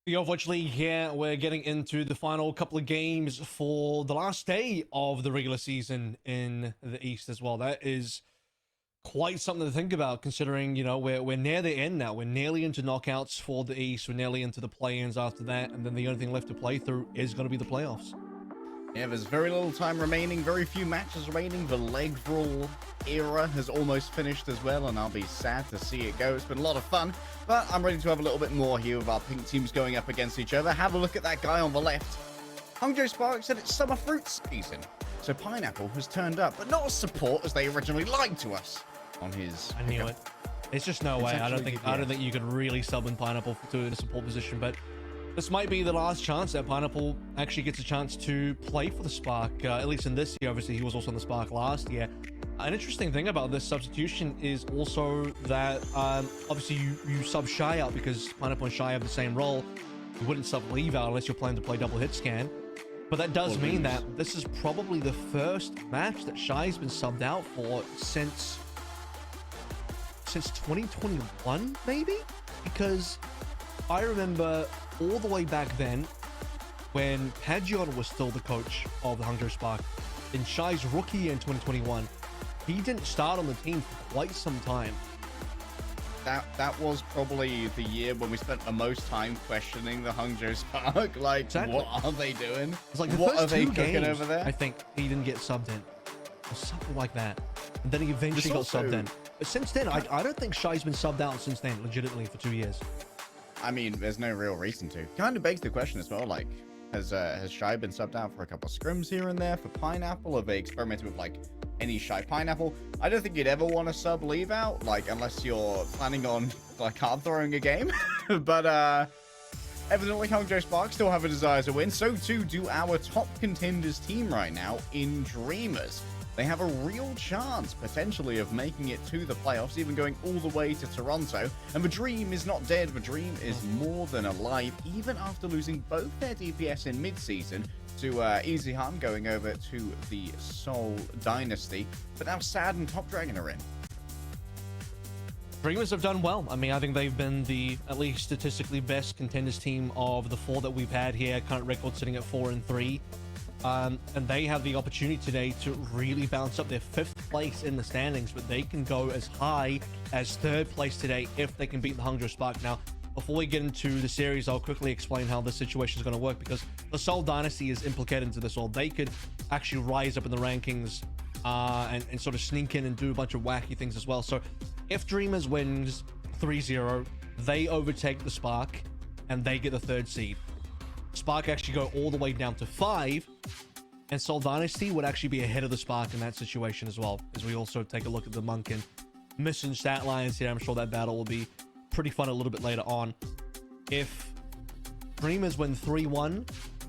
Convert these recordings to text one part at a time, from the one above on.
The Overwatch League here, we're getting into the final couple of games for the last day of the regular season in the East as well. That is quite something to think about, considering, you know, we're near the end now. We're nearly into knockouts for the East. We're nearly into the play-ins after that, and then the only thing left to play through is going to be the playoffs. Yeah, there's very little time remaining, very few matches remaining. The leg roll era has almost finished as well, and I'll be sad to see it go. It's been a lot of fun, but I'm ready to have a little bit more here with our pink teams going up against each other. Have a look at that guy on the left. Hangzhou Spark said it's summer fruit season, so Pineapple has turned up, but not as support as they originally lied to us on his... I knew it. It's just no way. I don't think you could really sub in Pineapple to the support position, but this might be the last chance that Pineapple actually gets a chance to play for the Spark, at least in this year. Obviously, he was also on the Spark last year. An interesting thing about this substitution is also that, obviously, you sub Shy out because Pineapple and Shy have the same role. You wouldn't sub Leave out unless you're planning to play double hit scan. But that does mean that this is probably the first match that Shy's been subbed out for since 2021, maybe? Because I remember all the way back then when Pagion was still the coach of the Hangzhou Spark in Shy's rookie year in 2021. He didn't start on the team for quite some time. That was probably the year when we spent the most time questioning the Hangzhou Spark. Like, exactly. What are they doing? It's like the what first are they two cooking games, over there? I think he didn't get subbed in. Or something like that. And then he eventually got subbed in. But since then, I don't think Shy's been subbed out since then, legitimately, for 2 years. I mean, there's no real reason to. Kind of begs the question as well, like, has Shy been subbed out for a couple of scrims here and there for Pineapple? Have they experimented with, like, any Shy Pineapple? I don't think you'd ever want to sub Leave out, like, unless you're planning on, like, hard throwing a game. But, evidently Hangzhou Spark still have a desire to win. So, too, do our top contenders team right now in Dreamers. They have a real chance, potentially, of making it to the playoffs, even going all the way to Toronto. And the dream is not dead. The dream is more than alive, even after losing both their DPS in mid-season to Easy Harm going over to the Seoul Dynasty. But now Sad and Top Dragon are in. Dreamers have done well. I mean, I think they've been the, at least statistically, best contenders team of the four that we've had here. Current record sitting at 4-3. And they have the opportunity today to really bounce up their 5th place in the standings, but they can go as high as 3rd place today if they can beat the Hangzhou Spark. Now, before we get into the series, I'll quickly explain how this situation is going to work, because the Seoul Dynasty is implicated into this all. They could actually rise up in the rankings and sort of sneak in and do a bunch of wacky things as well. So if Dreamers wins 3-0, they overtake the Spark and they get the 3rd seed. Spark actually go all the way down to 5, and Seoul Dynasty would actually be ahead of the Spark in that situation as well, as we also take a look at the Monk and Mission stat lines here. I'm sure that battle will be pretty fun a little bit later on. If Dreamers win 3-1,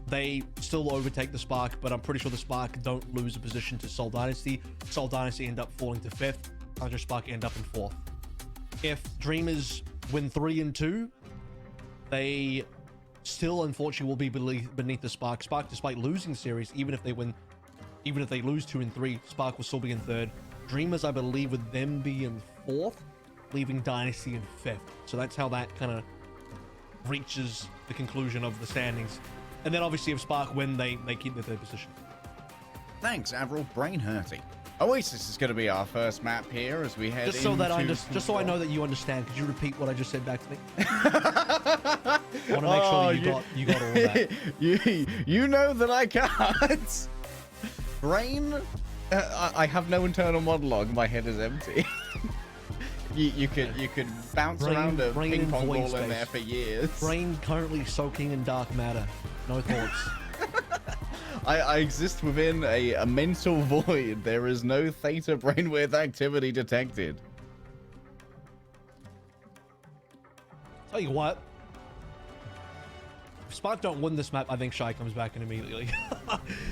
they still overtake the Spark, but I'm pretty sure the Spark don't lose a position to Seoul Dynasty. Seoul Dynasty end up falling to 5th, Hangzhou Spark end up in 4th. If Dreamers win 3-2, they still unfortunately will be beneath the Spark. Spark, despite losing series, even if they lose 2-3, Spark will still be in 3rd. Dreamers, I believe, would then be in 4th, leaving Dynasty in 5th. So that's how that kind of reaches the conclusion of the standings. And then obviously if Spark win, they keep their 3rd position. Thanks, Avril. Brain hurting. Oasis is going to be our first map here as we head just so I know that you understand. Could you repeat what I just said back to me? I want to make sure that you got all that. You know that I can't. Brain, I have no internal monologue. My head is empty. you could bounce around a ping pong ball in there for years. Brain currently soaking in dark matter. No thoughts. I exist within a mental void. There is no theta brainwave activity detected. Tell you what, if Spark don't win this map, I think Shy comes back in immediately.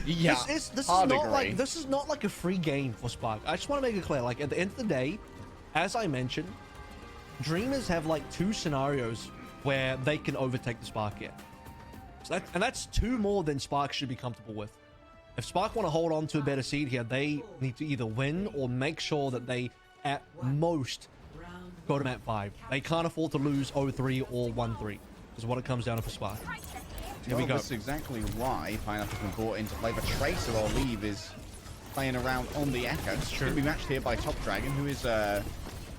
Yeah, this is not like a free game for Spark. I just want to make it clear, like at the end of the day, as I mentioned, Dreamers have like 2 scenarios where they can overtake the Spark here. So that's 2 more than Spark should be comfortable with. If Spark want to hold on to a better seed here, they need to either win or make sure that they, at most, go to map 5. They can't afford to lose 0-3 or 1-3. is what it comes down to for Spark. Here we go. That's exactly why Pineapple's been brought into play. But Tracer, while Leave is playing around on the Echo. It's going to be matched here by Top Dragon, who is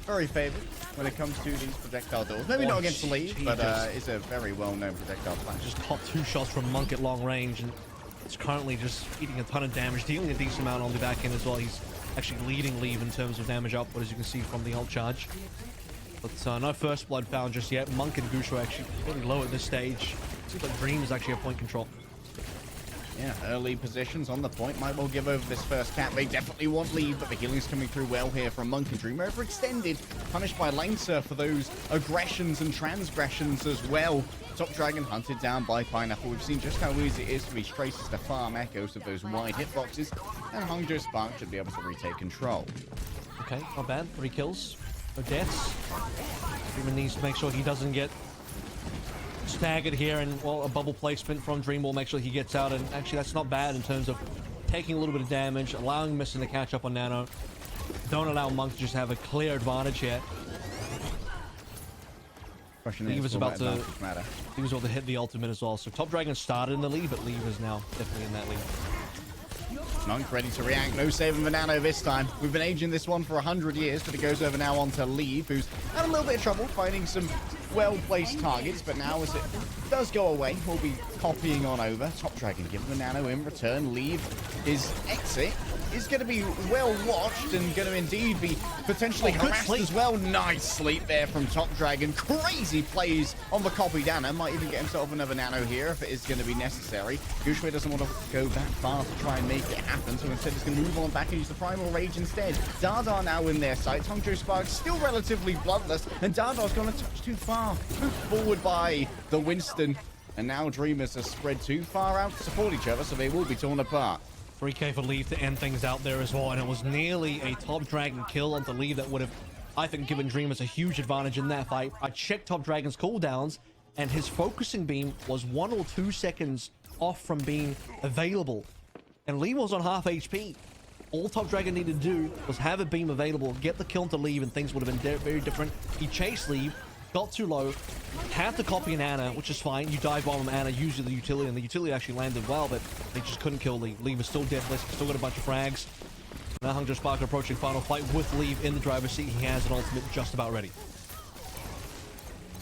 very favored when it comes to these projectile doors. Maybe not against Leave, but is a very well-known projectile player. Just caught 2 shots from Monk at long range, and it's currently just eating a ton of damage, dealing a decent amount on the back end as well. He's actually leading Leave in terms of damage output, as you can see from the ult charge. But no first blood found just yet. Monk and Gushu are actually really low at this stage. Seems like Dream is actually a point control. Yeah, early positions on the point might well give over this first cap. They definitely want Leave, but the healing's coming through well here from Monk and Dream. Overextended, punished by Lancer for those aggressions and transgressions as well. Top Dragon hunted down by Pineapple. We've seen just how easy it is for these Tracers to farm echoes of those wide hitboxes, and Hangzhou Spark should be able to retake control. Okay, not bad. 3 kills. No deaths. Dreamer needs to make sure he doesn't get staggered here, and well, a bubble placement from Dream will make sure he gets out, and actually that's not bad in terms of taking a little bit of damage, allowing Missing to catch up on Nano. Don't allow Monk to just have a clear advantage here. He was about to hit the ultimate as well, so Top Dragon started in the lead, but Leave is now definitely in that lead. Monk ready to react. No saving for Nano this time. We've been aging this one for 100 years, but it goes over now onto Leave, who's had a little bit of trouble finding some well-placed targets, but now as it does go away, we'll be copying on over. Top Dragon giving the Nano in return. Leave his exit is going to be well watched and going to indeed be potentially harassed as well. Nice sleep there from Top Dragon. Crazy plays on the copied Nano. Might even get himself another Nano here if it is going to be necessary. Gushui doesn't want to go that far to try and make it happen, so instead he's going to move on back and use the Primal Rage instead. Dada now in their sights. Hangzhou Spark still relatively bloodless, and Dada's gone a touch too far. Moved forward by the Winston, and now Dreamers are spread too far out to support each other, so they will be torn apart. 3k for Leave to end things out there as well, and it was nearly a Top Dragon kill onto Leave that would have, I think, given Dreamers a huge advantage in that fight. I checked Top Dragon's cooldowns, and his focusing beam was 1 or 2 seconds off from being available, and Leave was on half HP. All Top Dragon needed to do was have a beam available, get the kill into Leave, and things would have been very different. He chased Leave, got too low, had to copy an Ana, which is fine. You dive bomb Ana, use the utility, and the utility actually landed well, but they just couldn't kill Leave. Leave is still deathless, still got a bunch of frags. Now Hangzhou Spark approaching final fight with Leave in the driver's seat. He has an ultimate just about ready.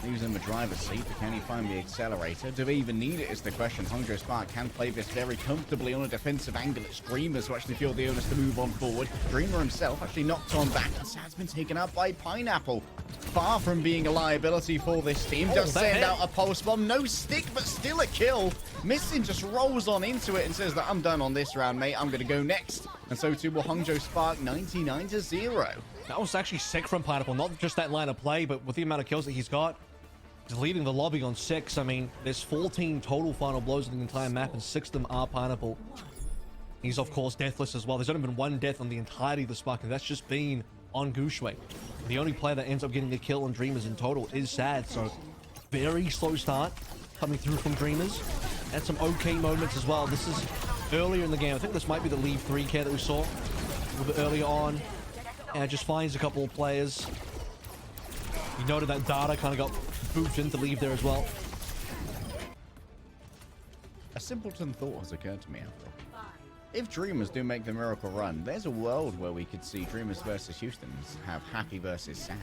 Leaves in the driver's seat, but can he find the accelerator? Do they even need it is the question. Hangzhou Spark can play this very comfortably on a defensive angle. It's Dreamers who actually feel the onus to move on forward. Dreamer himself actually knocked on back, and Sad's been taken up by Pineapple. Far from being a liability for this team. Does send out a pulse bomb. No stick, but still a kill. Missing just rolls on into it and says that I'm done on this round, mate. I'm going to go next. And so too will Hangzhou Spark, 99-0. That was actually sick from Pineapple. Not just that line of play, but with the amount of kills that he's got. He's leading the lobby on 6. I mean, there's 14 total final blows in the entire map, and 6 of them are Pineapple. He's, of course, deathless as well. There's only been 1 death on the entirety of the Spark, and that's just been on Gushui. The only player that ends up getting a kill on Dreamers in total is Sad, so very slow start coming through from Dreamers. And some okay moments as well. This is earlier in the game. I think this might be the Leave 3k that we saw a little bit earlier on. And just finds a couple of players. You noted that Dada kind of got booped into Leave there as well. A simpleton thought has occurred to me, Apple. If Dreamers do make the miracle run, there's a world where we could see Dreamers versus Houston's have Happy versus Sad.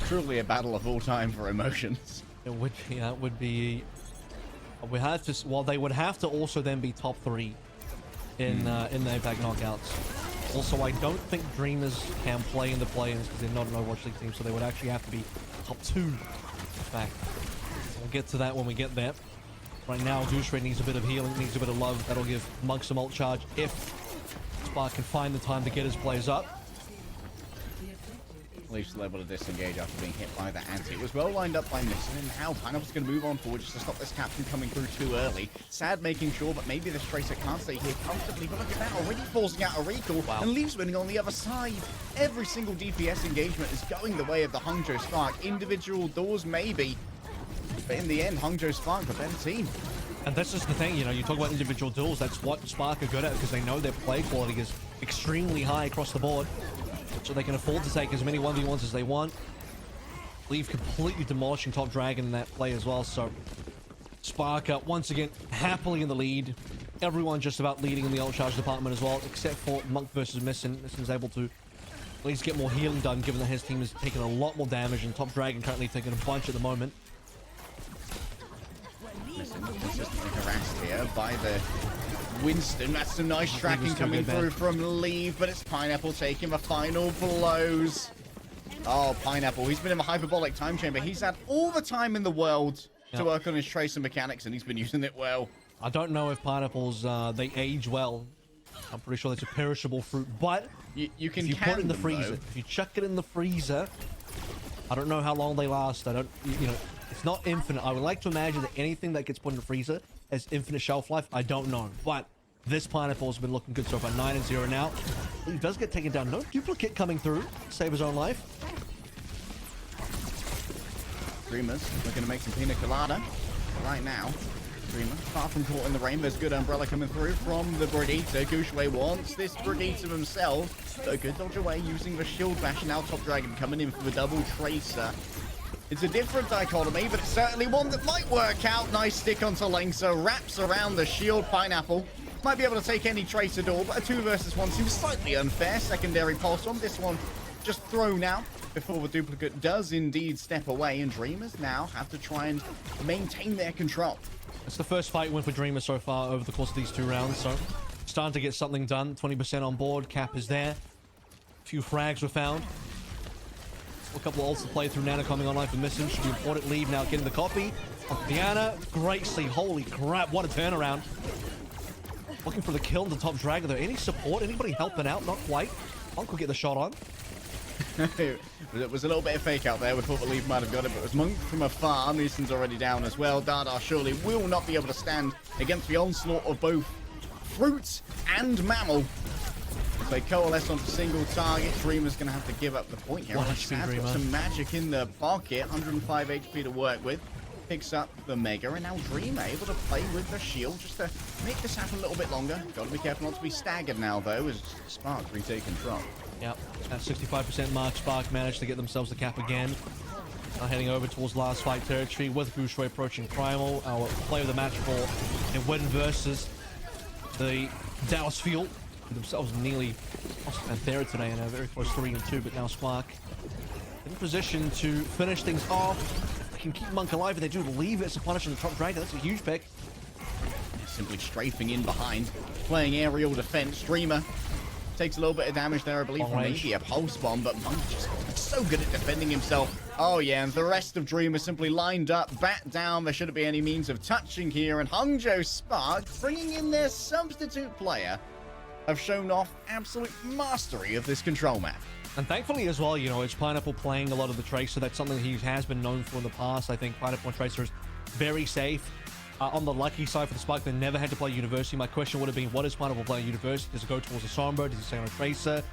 Truly a battle of all time for emotions. It would be, yeah, it would be. We had to. Well, they would have to also then be top 3 in the Impact knockouts. Also, I don't think Dreamers can play in the play-ins because they're not an Overwatch League team, so they would actually have to be top 2. In fact, we'll get to that when we get there. Right now, Gushui needs a bit of healing, needs a bit of love. That'll give Monk some ult charge if Spark can find the time to get his players up. Leaf's still able to disengage after being hit by the anti. It was well lined up by Missing, and now Pineapple's going to move on forward just to stop this captain coming through too early. Sad making sure that maybe this Tracer can't stay here comfortably, but look at that, already forcing out a recall, and Leaf's winning on the other side. Every single DPS engagement is going the way of the Hangzhou Spark. Individual doors maybe, but in the end, Hangzhou Spark, the better team. And this is the thing, you know, you talk about individual duels, that's what Spark are good at because they know their play quality is extremely high across the board. So they can afford to take as many 1v1s as they want. Leave completely demolishing Top Dragon in that play as well. So Spark once again happily in the lead. Everyone just about leading in the ult charge department as well, except for Monk versus Missin. Missin's able to at least get more healing done, given that his team is taking a lot more damage, and Top Dragon currently taking a bunch at the moment. Missin consistently harassed here by the Winston. That's some nice tracking coming through from Leave, but it's Pineapple taking the final blows. Oh, Pineapple, he's been in a hyperbolic time chamber. He's had all the time in the world to work on his tracer mechanics, and he's been using it well. I don't know if pineapples, they age well. I'm pretty sure it's a perishable fruit, but you can if you put it in the freezer, if you chuck it in the freezer, I don't know how long they last. I don't, you know, it's not infinite. I would like to imagine that anything that gets put in the freezer has infinite shelf life. I don't know, but this pineapple has been looking good so far. 9-0 now. He does get taken down. No duplicate coming through. Save his own life. Dreamers looking to make some pina colada right now. Dreamer far from caught in the rain. There's good umbrella coming through from the Brigitte. Goucheway wants this Brigitte himself. So good dodge away using the shield bash. Now Top Dragon coming in for the double tracer. It's a different dichotomy, but it's certainly one that might work out. Nice stick onto Lengsa. Wraps around the shield. Pineapple might be able to take any tracer door, but a 2 versus 1 seems slightly unfair. Secondary pulse on this one just thrown out before the duplicate does indeed step away, and Dreamers now have to try and maintain their control. It's the first fight win for Dreamers so far over the course of these 2 rounds, so starting to get something done. 20% on board. Cap is there. A few frags were found. A couple of ults to play through. Nana coming online for Missin. Should be important. Leave now getting the copy. Diana, great sleep. Holy crap, what a turnaround. Looking for the kill on the Top Dragon though. Any support? Anybody helping out? Not quite. Monk will get the shot on. It was a little bit of fake out there. We thought the Leaf might have got it, but it was Monk from afar. Neeson's already down as well. Dada surely will not be able to stand against the onslaught of both Fruits and Mammal. They coalesce onto single target. Dreamer's going to have to give up the point here. He's got some magic in the pocket. 105 HP to work with. Picks up the Mega, and now Dreamer able to play with the shield just to make this happen a little bit longer. Got to be careful not to be staggered now, though, as Spark retake control. Yep, at 65% mark, Spark managed to get themselves the cap again. Now heading over towards last fight territory with Goucheway approaching Primal. Our play of the match for a win versus the Dallas Fuel. Themselves nearly lost Panthera today in a very close 3-2, but now Spark in position to finish things off. If they can keep Monk alive, and they do leave it as a punish on the Top Dragon. That's a huge pick. Simply strafing in behind, playing aerial defense. Dreamer takes a little bit of damage there, I believe, from maybe a pulse bomb, but Monk just so good at defending himself. Oh yeah, and the rest of Dreamer simply lined up, bat down. There shouldn't be any means of touching here, and Hangzhou Spark, bringing in their substitute player, have shown off absolute mastery of this control map. And thankfully as well, you know, it's Pineapple playing a lot of the Tracer. That's something he has been known for in the past. I think Pineapple and Tracer is very safe. On the lucky side for the Spark, they never had to play University. My question would have been, what does Pineapple play on University? Does it go towards a Sombra? Does he stay on a Tracer?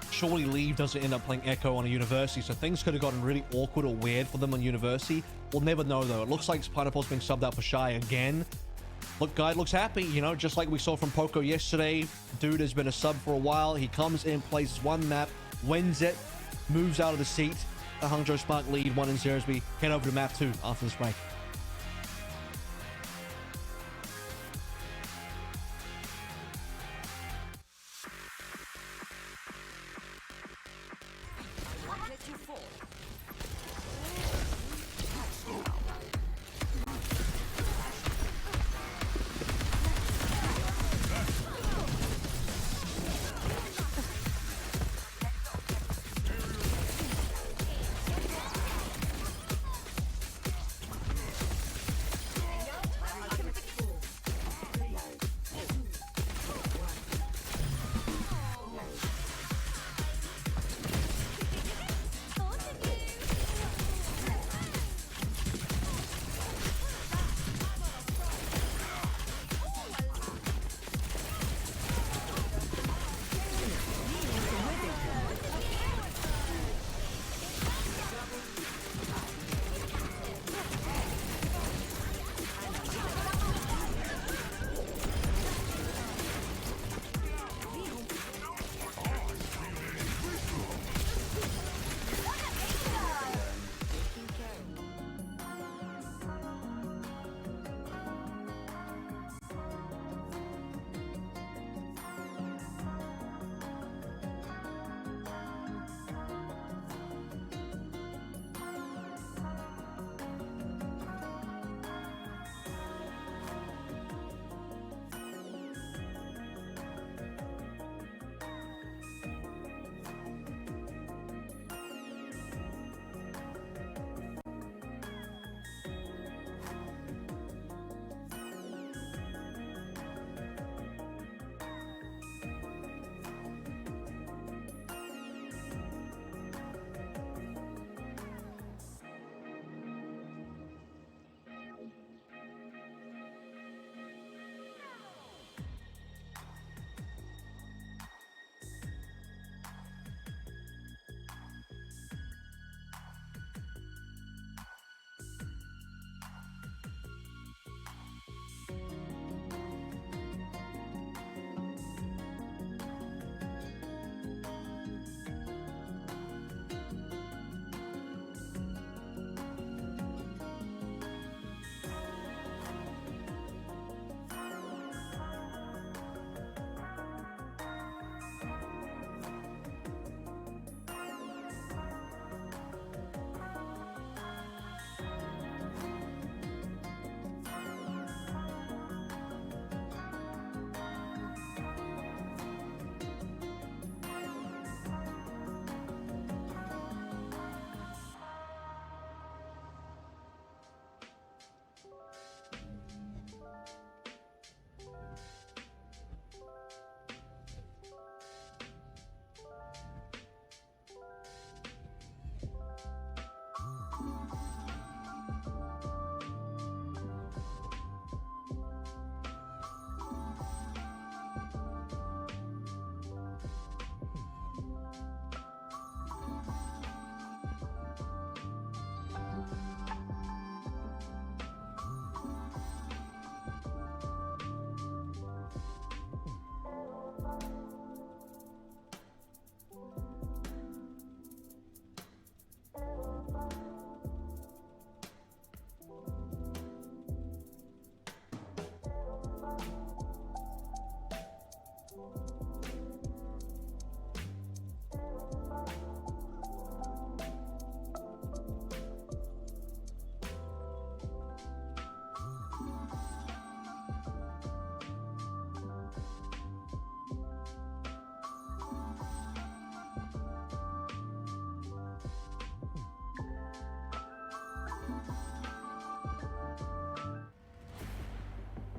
Surely Leave doesn't end up playing Echo on a University, so things could have gotten really awkward or weird for them on University. We'll never know, though. It looks like Pineapple's being subbed out for Shy again. Look, Guide looks happy, you know, just like we saw from Poco yesterday. Dude has been a sub for a while. He comes in, plays one map, wins it, moves out of the seat. The Hangzhou Spark lead 1-0 as we head over to map 2 after this break.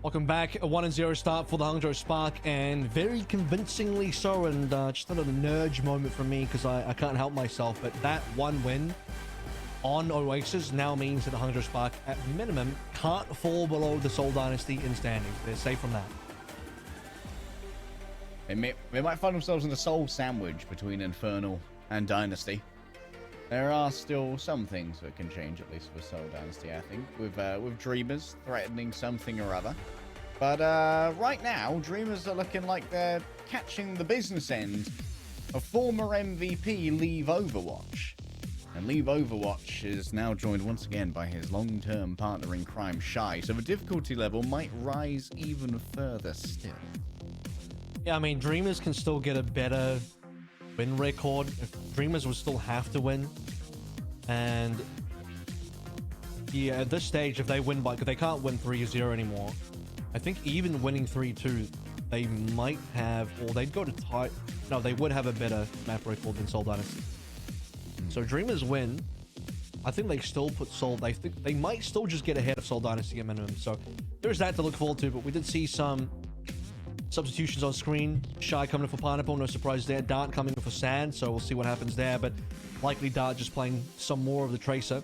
Welcome back. A 1-0 start for the Hangzhou Spark, and very convincingly so. And just another nudge moment from me because I can't help myself. But that one win on Oasis now means that the Hangzhou Spark, at minimum, can't fall below the Seoul Dynasty in standings. They're safe from that. They might find themselves in a Seoul sandwich between Infernal and Dynasty. There are still some things that can change, at least for Seoul Dynasty, I think, with Dreamers threatening something or other. But right now, Dreamers are looking like they're catching the business end of former MVP Leave Overwatch. And Leave Overwatch is now joined once again by his long-term partner in crime, Shy, so the difficulty level might rise even further still. Yeah, I mean, Dreamers can still get a better win record. If Dreamers would still have to win, and yeah, at this stage, if they win by, because they can't win 3-0 anymore, I think even winning 3-2, they might have, or they'd go to tie. No, they would have a better map record than Seoul Dynasty. So Dreamers win. I think they still put Seoul. They think they might still just get ahead of Seoul Dynasty at minimum. So there's that to look forward to. But we did see some substitutions on screen. Shy coming in for Pineapple, no surprise there. Dart coming in for Sand, so we'll see what happens there. But likely Dart just playing some more of the Tracer.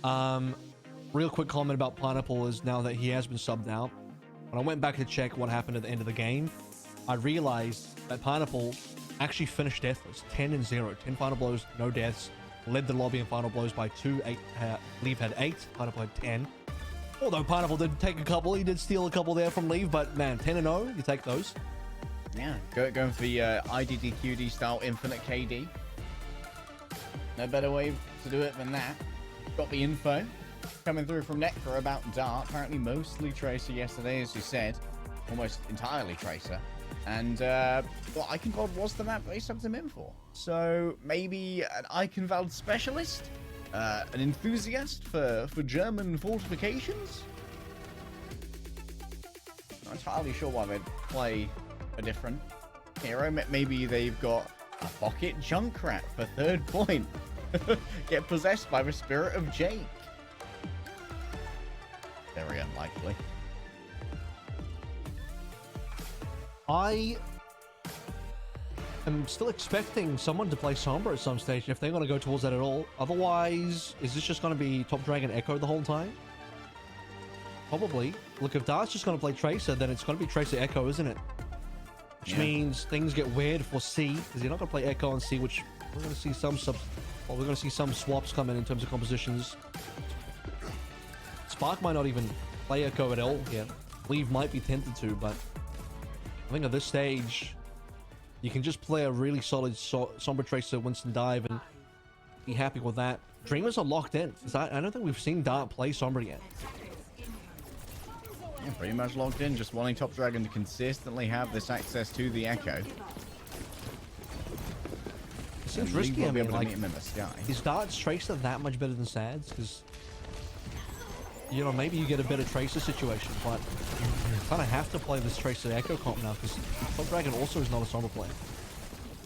Real quick comment about Pineapple is now that he has been subbed out. When I went back to check what happened at the end of the game, I realized that Pineapple actually finished deathless. 10-0. 10 final blows, no deaths. Led the lobby in final blows by 2. Leave had 8. Pineapple had 10. Although Pineapple did take a couple. He did steal a couple there from Leave, but man, 10-0, you take those. Yeah, going for the IDDQD style infinite KD. No better way to do it than that. Got the info coming through from Nectar about Dart. Apparently mostly Tracer yesterday, as you said. Almost entirely Tracer. And, well, Eichenwalde was the map they subbed him in for. So, maybe an Eichenwalde specialist? An enthusiast for German fortifications? Not entirely sure why they'd play a different hero. Maybe they've got a pocket Junkrat for 3rd point. Get possessed by the spirit of Jake. Very unlikely. I am still expecting someone to play Sombra at some stage if they're going to go towards that at all. Otherwise, is this just going to be Top Dragon Echo the whole time? Probably. Look, if Dart's just going to play Tracer, then it's going to be Tracer Echo, isn't it? Which means things get weird for C, because you're not going to play Echo on C, which we're going to see some we're going to see some swaps come in terms of compositions. Spark might not even play Echo at all here. Leave might be tempted to, but I think at this stage, you can just play a really solid Sombra Tracer Winston dive and be happy with that. Dreamers are locked in. I don't think we've seen Dart play Sombra yet. Yeah, pretty much locked in, just wanting Top Dragon to consistently have this access to the Echo. It seems risky. I mean, like, meet him in the sky. Is Dart's Tracer that much better than Sad's? Because, you know, maybe you get a better Tracer situation, but you kind of have to play this Tracer Echo comp now, because Top Dragon also is not a Sombra player.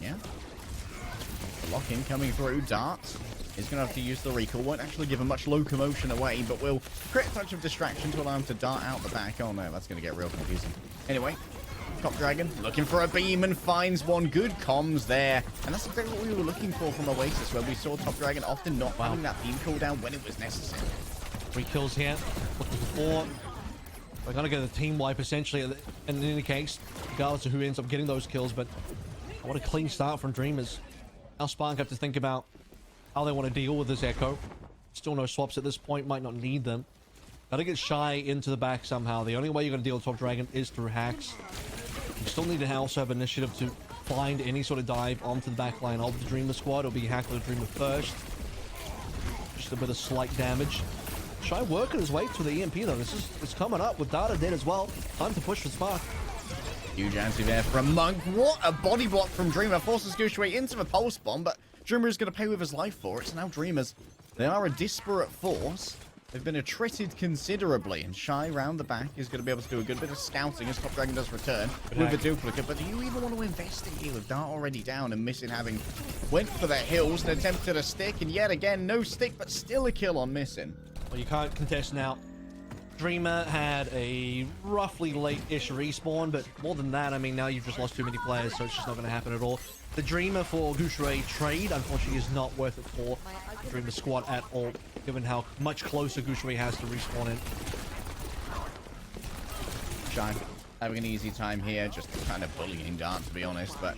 Yeah. The lock-in coming through. Dart is going to have to use the recall. Won't actually give him much locomotion away, but will create a touch of distraction to allow him to dart out the back. Oh no, that's going to get real confusing. Anyway, Top Dragon looking for a beam and finds one. Good comms there. And that's exactly what we were looking for from Oasis, where we saw Top Dragon often not having that beam cooldown when it was necessary. 3 kills here. Looking for 4. We're going to get a team wipe, essentially. And in any case, regardless of who ends up getting those kills, but what a clean start from Dreamers. Now Spark have to think about how they want to deal with this Echo. Still no swaps at this point, might not need them. Gotta get Shy into the back somehow. The only way you're going to deal with Top Dragon is through hacks. You still need to also have initiative to find any sort of dive onto the back line of the Dreamer squad. It'll be hack with the Dreamer first. Just a bit of slight damage. Shy working his way to the EMP though. It's coming up with Data dead as well. Time to push for Spark. Huge anti there from Monk. What a body block from Dreamer. Forces Gooshway into the pulse bomb, but Dreamer is going to pay with his life for it. So now Dreamers, they are a disparate force. They've been attrited considerably, and Shy round the back is going to be able to do a good bit of scouting as Top Dragon does return with a duplicate. But do you even want to invest in here with Dart already down and Missing having went for the hills and attempted a stick, and yet again, no stick, but still a kill on Missing. Well, you can't contest now. Dreamer had a roughly late-ish respawn, but more than that, I mean, now you've just lost too many players, so it's just not going to happen at all. The Dreamer for Gushui trade, unfortunately, is not worth it for Dreamer squad at all, given how much closer Gushui has to respawn in. Shy having an easy time here, just kind of bullying Dart, to be honest, but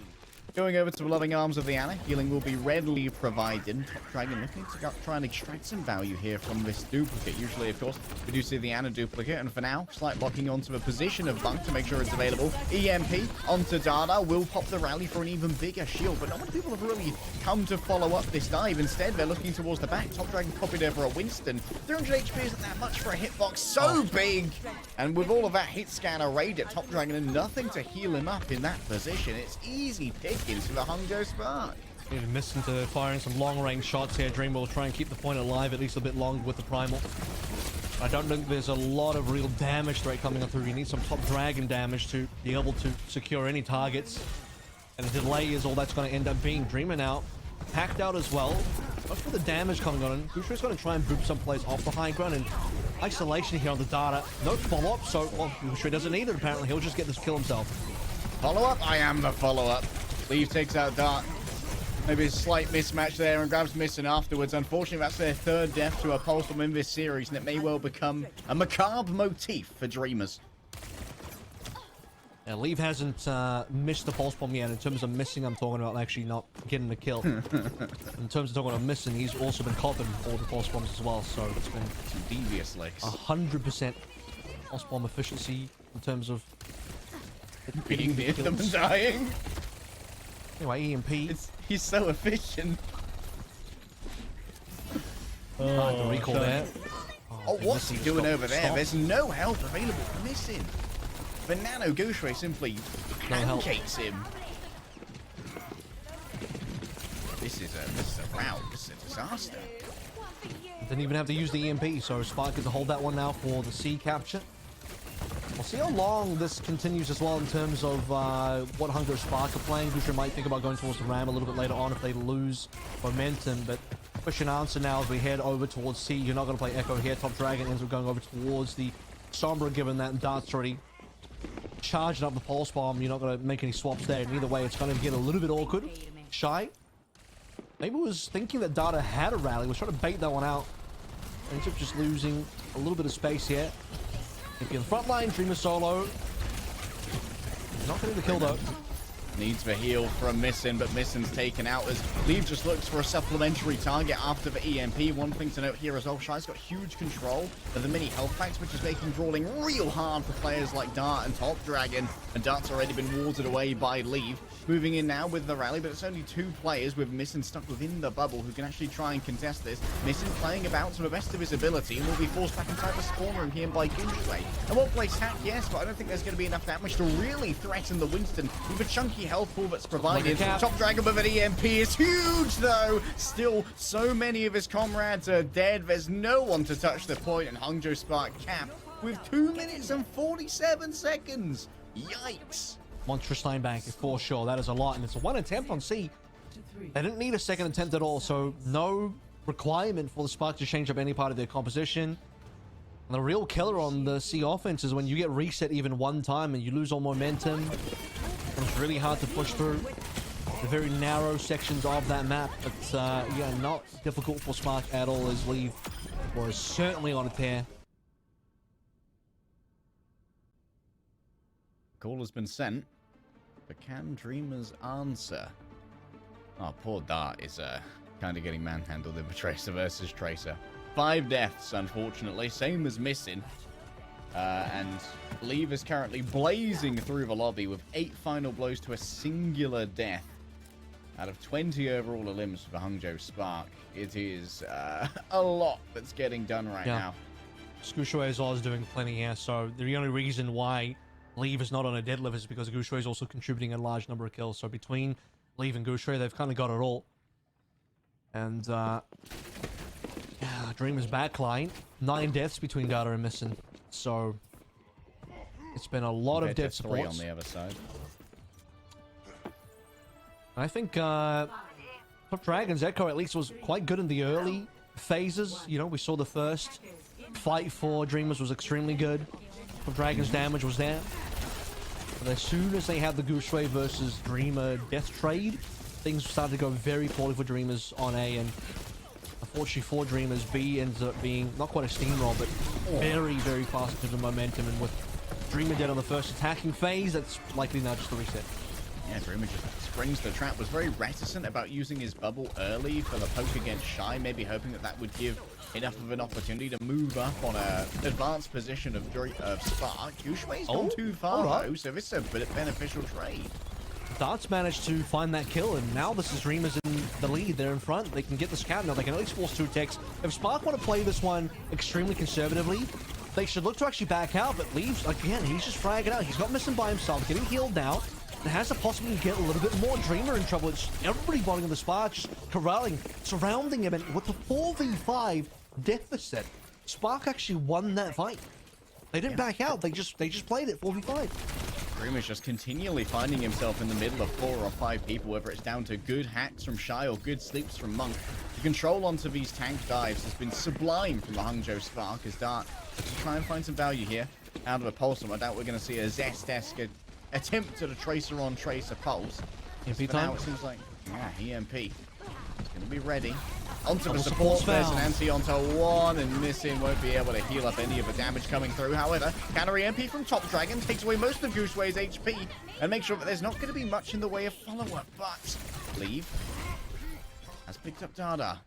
going over to the loving arms of the Ana, healing will be readily provided. Top Dragon looking to try and extract some value here from this duplicate. Usually, of course, we do see the Ana duplicate, and for now, slight blocking onto a position of Bunk to make sure it's available. EMP onto Dada will pop the rally for an even bigger shield, but not many people have really come to follow up this dive. Instead, they're looking towards the back. Top Dragon copied over a Winston. 300 HP isn't that much for a hitbox, so big! And with all of that hit scanner raid at Top Dragon and nothing to heal him up in that position, it's easy pickings for the Hangzhou Spark. Even missing to firing some long-range shots here. Dream will try and keep the point alive at least a bit longer with the Primal. I don't think there's a lot of real damage threat coming on through. You need some Top Dragon damage to be able to secure any targets. And the delay is all that's going to end up being. Dreamer now packed out as well. Much for the damage coming on. And Gushui's going to try and boop some players off the high ground. And isolation here on the Data. No follow-up, so well, Gushui doesn't need it apparently. He'll just get this kill himself. Follow-up? I am the follow-up. Leave takes out Dart. Maybe a slight mismatch there and grabs Missing afterwards. Unfortunately, that's their third death to a Pulse Bomb in this series, and it may well become a macabre motif for Dreamers. Yeah, Leave hasn't missed the Pulse Bomb yet. In terms of missing, I'm talking about actually not getting the kill. In terms of talking about missing, he's also been copping all the Pulse Bombs as well, so it's been some devious legs. 100% Pulse Bomb efficiency in terms of being near them and dying. Anyway, EMP. He's so efficient. The recall there. Oh, what's he doing over there? There's no help available for Missing. But Nano Gushui simply pancakes him. This is a rout. This is a disaster. Didn't even have to use the EMP, so Spark gets to hold that one now for the C capture. We'll see how long this continues as well in terms of what Hangzhou Spark are playing. Gushui might think about going towards the Ram a little bit later on if they lose momentum, but question answer now as we head over towards C. You're not going to play Echo here. Top Dragon ends up going over towards the Sombra, given that Dart's already charging up the Pulse Bomb. You're not going to make any swaps there, and either way it's going to get a little bit awkward. Shy maybe was thinking that Data had a rally, was trying to bait that one out. Ends up just losing a little bit of space here. If you're in the front line, Dreamer solo. Not getting the kill though. Needs the heal from Missing, but Missing's taken out as Leave just looks for a supplementary target after the EMP. One thing to note here as well, Shy's got huge control of the mini health packs, which is making brawling real hard for players like Dart and Top Dragon. And Dart's already been warded away by Leave. Moving in now with the rally, but it's only two players with Missing stuck within the bubble who can actually try and contest this. Missing playing about to the best of his ability and will be forced back inside the spawn room here by Gushui. And won't play Sack, yes, but I don't think there's going to be enough damage to really threaten the Winston with a chunky health pool that's provided. Top Dragon with an EMP is huge though. Still, so many of his comrades are dead. There's no one to touch the point, and Hangzhou Spark cap with 2 minutes and 47 seconds. Yikes. Monstrous line bank for sure. That is a lot, and it's one attempt on C. They didn't need a second attempt at all, so no requirement for the Spark to change up any part of their composition. And the real killer on the C offense is when you get reset even one time and you lose all momentum. It's really hard to push through the very narrow sections of that map, but yeah, not difficult for Spark at all, as Leave was certainly on a tear. Call has been sent, but can Dreamers answer? Oh, poor Dart is kind of getting manhandled in the Tracer versus Tracer. 5 deaths, unfortunately, same as Missing. And Leave is currently blazing through the lobby with 8 final blows to a singular death. Out of 20 overall elims for the Hangzhou Spark, it is a lot that's getting done right now. Gushui is always doing plenty here, so the only reason why Leave is not on a deadlift is because Gushui is also contributing a large number of kills. So between Leave and Gushui, they've kind of got it all. And Dreamer's backline, 9 deaths between Data and Missing. So it's been a lot of death supports on the other side. I think Top Dragon's Echo at least was quite good in the early phases. You know, we saw the first fight for Dreamers was extremely good. The Dragon's damage was there. But as soon as they had the Goose Ray versus Dreamer death trade, things started to go very poorly for Dreamers on A, and unfortunately for Dreamers, B ends up being not quite a steamroll, but very, very fast in terms of momentum, and with Dreamer dead on the first attacking phase, that's likely now just a reset. Yeah, Dreamer just springs the trap. Was very reticent about using his bubble early for the poke against Shy, maybe hoping that that would give enough of an opportunity to move up on a advanced position of Spark. Yushwei's gone too far though, so this is a bit beneficial trade. Darts managed to find that kill, and now this is Dreamers in the lead. They're in front. They can get this scout now. They can at least force 2 ticks. If Spark want to play this one extremely conservatively, they should look to actually back out, but Leaves, again, he's just fragging out. He's got missing by himself, getting healed now. It has the possibility to get a little bit more. Dreamer in trouble. It's everybody botting the Spark, just corralling, surrounding him, and with the 4v5 deficit, Spark actually won that fight. They didn't back out. They just played it 4v5. Dreamer's just continually finding himself in the middle of 4 or 5 people, whether it's down to good hacks from Shy or good sleeps from Monk. The control onto these tank dives has been sublime from the Hangzhou Spark as Dart to try and find some value here out of a pulse. I doubt we're going to see a Zest-esque attempt at a tracer on tracer pulse. EMP For time. now it seems like, yeah, EMP. He's going to be ready. Onto the support, there's an anti onto 1, and missing won't be able to heal up any of the damage coming through. However, counter EMP from Top Dragon takes away most of Gooseway's HP and makes sure that there's not going to be much in the way of follow-up, but Leave has picked up Dada.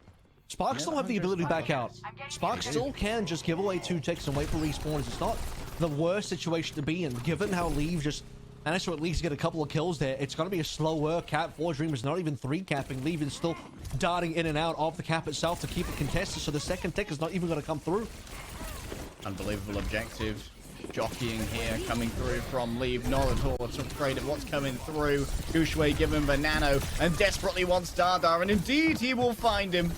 Spark still have the ability to back out. Spark still can just give away 2 ticks and wait for respawns. It's not the worst situation to be in, given how Leave just managed to at least get a couple of kills there. It's going to be a slower cap for Dreamers, not even 3 capping. Leave is still darting in and out of the cap itself to keep it contested, so the second tick is not even going to come through. Unbelievable objective. Jockeying here coming through from Leave. Not at all afraid of what's coming through. Gushwei given the nano and desperately wants Dada, and indeed he will find him.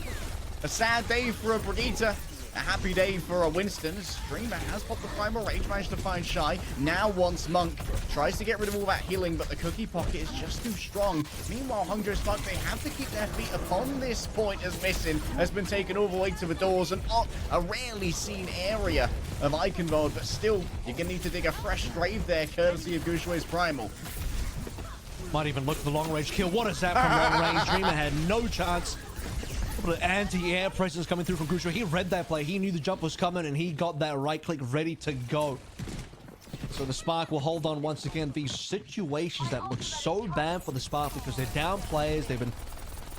A sad day for a Brigitte. A happy day for a Winston. Dreamer has popped the primal rage, managed to find Shy. Now wants Monk. Tries to get rid of all that healing, but the cookie pocket is just too strong. Meanwhile, Hangzhou Spark, they have to keep their feet upon this point as Missing has been taken all the way to the doors and a rarely seen area of Eichenwalde, but still, you're going to need to dig a fresh grave there, courtesy of Gushwei's primal. Might even look for the long range kill. What is that from long range? Dreamer had no chance. Anti-air presence coming through from Gushwei. He read that play. He knew the jump was coming, and he got that right click ready to go. So the Spark will hold on once again. These situations that look so bad for the Spark because they're down players. They've been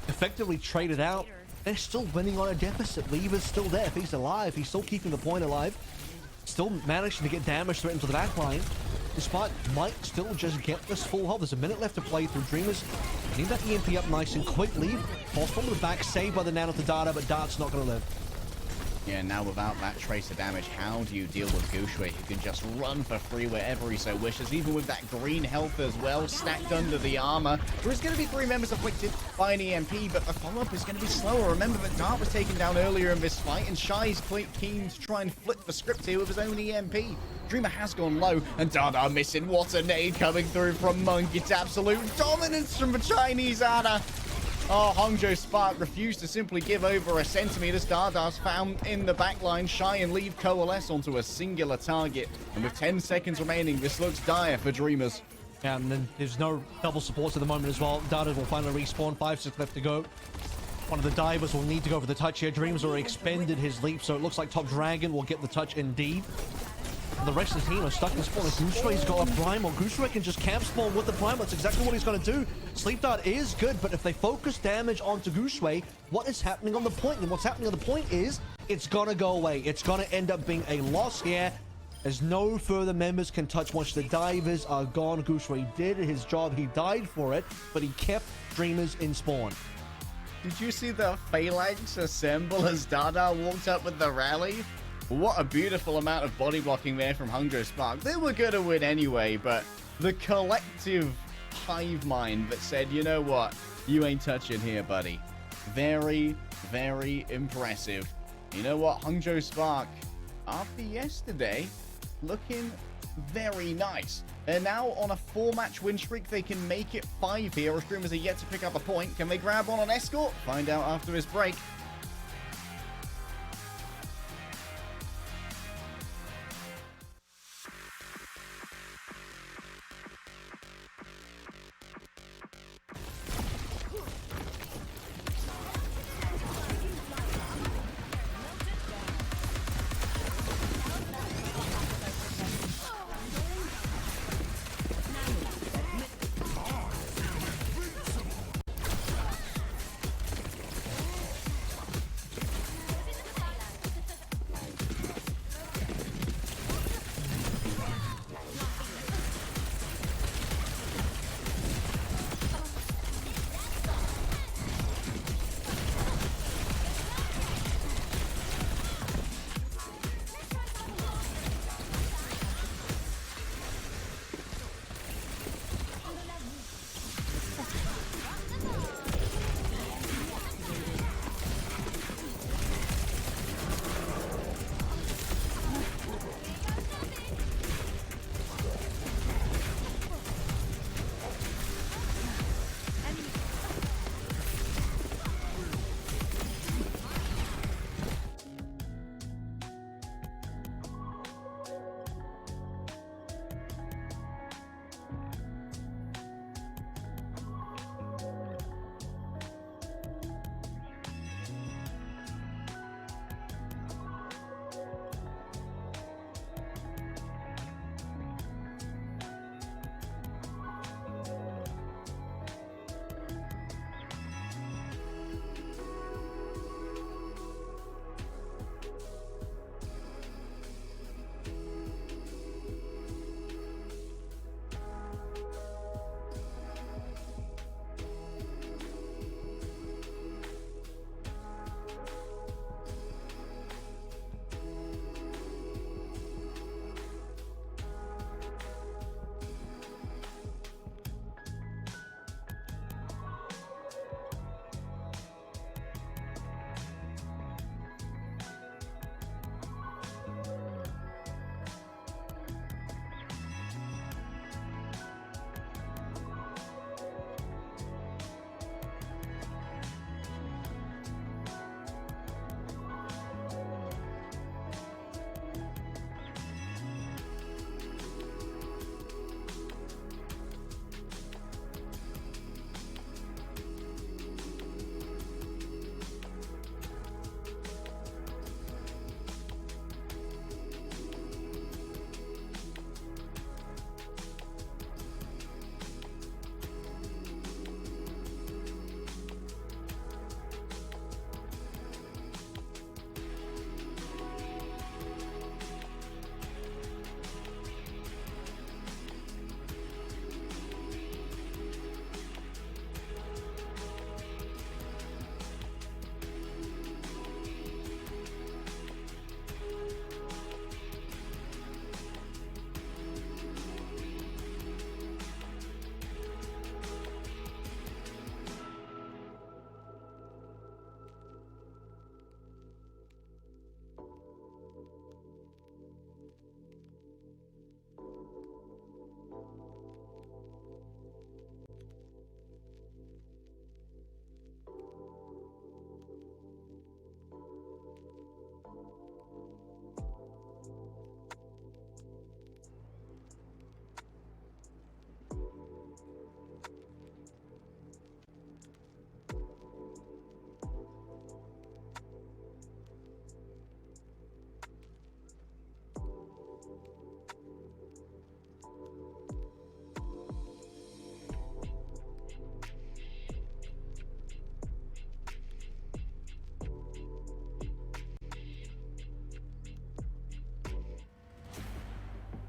effectively traded out. They're still winning on a deficit. Leave is still there. If he's alive, he's still keeping the point alive. Still managing to get damage threat into the back line. The Spark might still just get this full health. There's a minute left to play through. Dreamers need that EMP up nice and quick. Leave. Pulse from the back, saved by the nano to Dada, but Dart's not going to live. Yeah, now without that tracer damage, how do you deal with Gushwei, who can just run for free wherever he so wishes, even with that green health as well, stacked under the armor. There's going to be 3 members afflicted by an EMP, but the follow-up is going to be slower. Remember that Dart was taken down earlier in this fight, and Shy's keen to try and flip the script here with his own EMP. Dreamer has gone low, and Dada missing. What a nade coming through from Monk. It's absolute dominance from the Chinese Ada. Oh, Hangzhou Spark refused to simply give over a centimeter. Dada's found in the backline. Shy and Leave coalesce onto a singular target. And with 10 seconds remaining, this looks dire for Dreamers. Yeah, and then there's no double supports at the moment as well. Dada will finally respawn. 5 seconds left to go. One of the divers will need to go for the touch here. Dreamers already expended his leap, so it looks like Top Dragon will get the touch indeed. The rest of the team are stuck in spawn. Gooseway's got a primal. Gooseway can just camp spawn with the primal. That's exactly what he's going to do. Sleep Dart is good, but if they focus damage onto Gooseway, what is happening on the point? And what's happening on the point is it's going to go away. It's going to end up being a loss here, as no further members can touch once the divers are gone. Gooseway did his job. He died for it, but he kept Dreamers in spawn. Did you see the phalanx assemble as Dada walked up with the rally? What a beautiful amount of body blocking there from Hangzhou Spark. They were going to win anyway, but the collective hive mind that said, you know what, you ain't touching here, buddy. Very, very impressive. You know what, Hangzhou Spark, after yesterday, looking very nice. And now on a 4-match win streak, they can make it 5 here. Our streamers are yet to pick up a point. Can they grab on an escort? Find out after this break.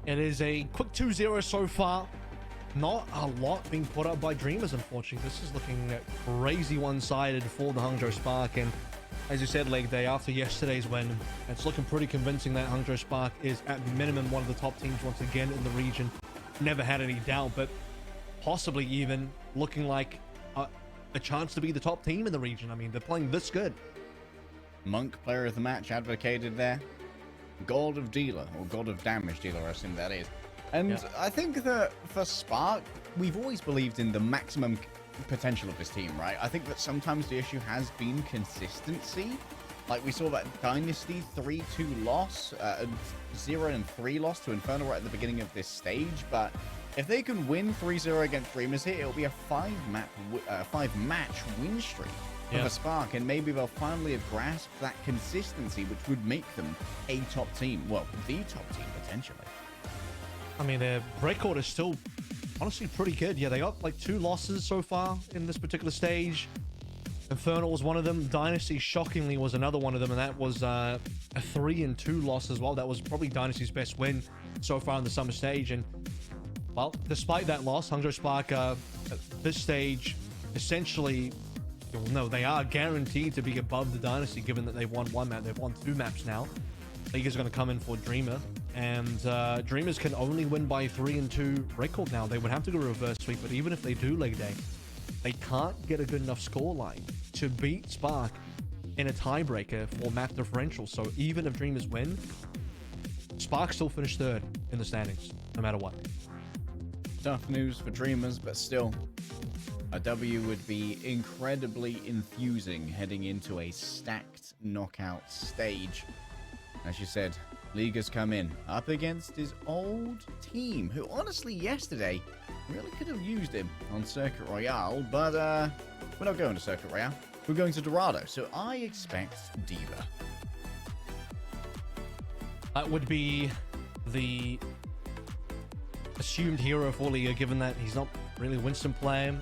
It is a quick 2-0 so far. Not a lot being put up by Dreamers, unfortunately. This is looking crazy one-sided for the Hangzhou Spark. And as you said, Leg Day, after yesterday's win, it's looking pretty convincing that Hangzhou Spark is at minimum one of the top teams once again in the region. Never had any doubt, but possibly even looking like a chance to be the top team in the region. I mean, they're playing this good. Monk, player of the match, advocated there. God of Dealer, or God of Damage Dealer, I assume that is. And yeah. I think that for Spark, we've always believed in the maximum potential of this team, right? I think that sometimes the issue has been consistency. Like we saw that Dynasty 3-2 loss, 0-3 loss to Infernal right at the beginning of this stage, but if they can win 3-0 against Dreamers here, it'll be a five-match win streak for the Spark, and maybe they'll finally have grasped that consistency, which would make them a top team. Well, the top team, potentially. I mean, their record is still honestly pretty good. Yeah, they got like 2 losses so far in this particular stage. Infernal was one of them. Dynasty, shockingly, was another one of them, and that was a 3-2 loss as well. That was probably Dynasty's best win so far in the summer stage. And well, despite that loss, Hangzhou Spark at this stage, essentially, well, no, they are guaranteed to be above the Dynasty, given that they've won 1 map. They've won 2 maps now. League is going to come in for Dreamer, and Dreamers can only win by 3-2 record now. They would have to go reverse sweep, but even if they do Leg Day, they can't get a good enough score line to beat Spark in a tiebreaker for map differential. So even if Dreamers win, Spark still finish 3rd in the standings, no matter what. Tough news for Dreamers, but still, a W would be incredibly infusing heading into a stacked knockout stage. As you said, League has come in up against his old team, who honestly yesterday really could have used him on Circuit Royale, but we're not going to Circuit Royale. We're going to Dorado, so I expect Diva. That would be the assumed hero for Liga, given that he's not really a Winston player.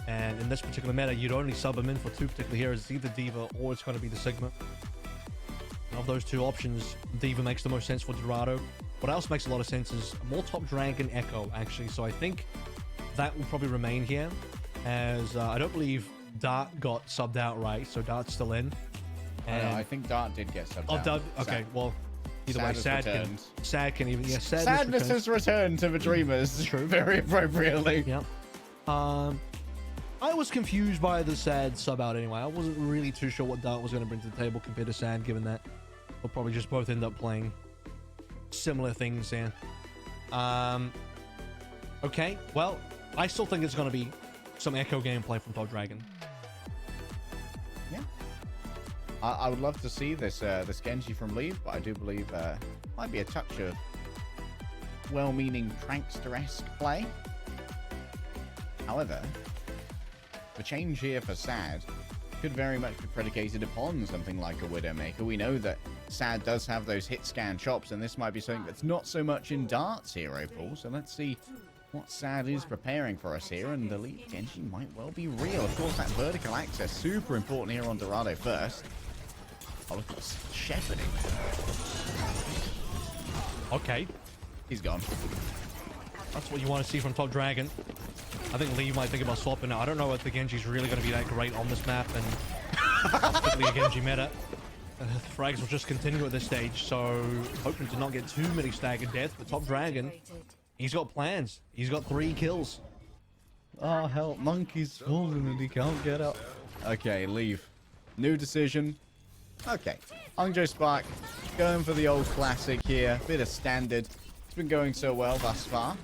And in this particular meta, you'd only sub him in for 2 particular heroes. It's either Diva or it's going to be the Sigma. Of those 2 options, Diva makes the most sense for Dorado. What else makes a lot of sense is more Top Dragon Echo, actually. So I think that will probably remain here, as I don't believe Dart got subbed out, right? So Dart's still in. And I think Dart did get subbed out. Dart, okay, well, either way, Sad can even... Yeah, Sadness has returned to the Dreamers. True. Very appropriately. Yep. I was confused by the Sad sub out anyway. I wasn't really too sure what Dart was going to bring to the table compared to Sad, given that we'll probably just both end up playing similar things here. Okay, well, I still think it's going to be some Echo gameplay from Top Dragon. Yeah. I would love to see this Genji from Leave, but I do believe might be a touch of well-meaning prankster-esque play. However, the change here for Sad could very much be predicated upon something like a Widowmaker. We know that Sad does have those hit scan chops, and this might be something that's not so much in Dart's hero pool. So let's see what Sad is preparing for us here, and the lead Genji might well be real. Of course, that vertical access, super important here on Dorado first. Oh, look at this shepherding. Okay. He's gone. That's what you want to see from Top Dragon. I think Lee might think about swapping now. I don't know if the Genji's really going to be that great on this map, and particularly a Genji meta. Frags will just continue at this stage, so hoping to not get too many staggered deaths. But Top Dragon, he's got plans. He's got 3 kills. Oh, hell. Monkey's fallen and he can't get up. Okay, leave. New decision. Okay. Hangzhou Spark going for the old classic here. Bit of standard. It's been going so well thus far.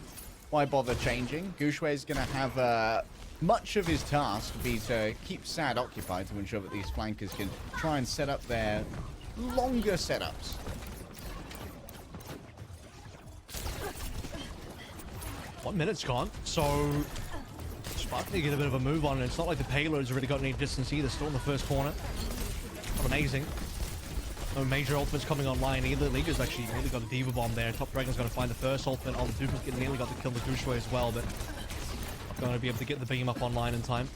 Why bother changing? Gushui is going to have much of his task be to keep Sad occupied to ensure that these flankers can try and set up their longer setups. 1 minute's gone, so Spark need to get a bit of a move on, and it's not like the payload's really got any distance either. Still in the first corner. Not amazing. No major ultimates coming online either. Liga's actually nearly got a Diva Bomb there. Top Dragon's going to find the first ultimate on the duplicate. Nearly got to kill the Gushui as well, but not going to be able to get the beam up online in time.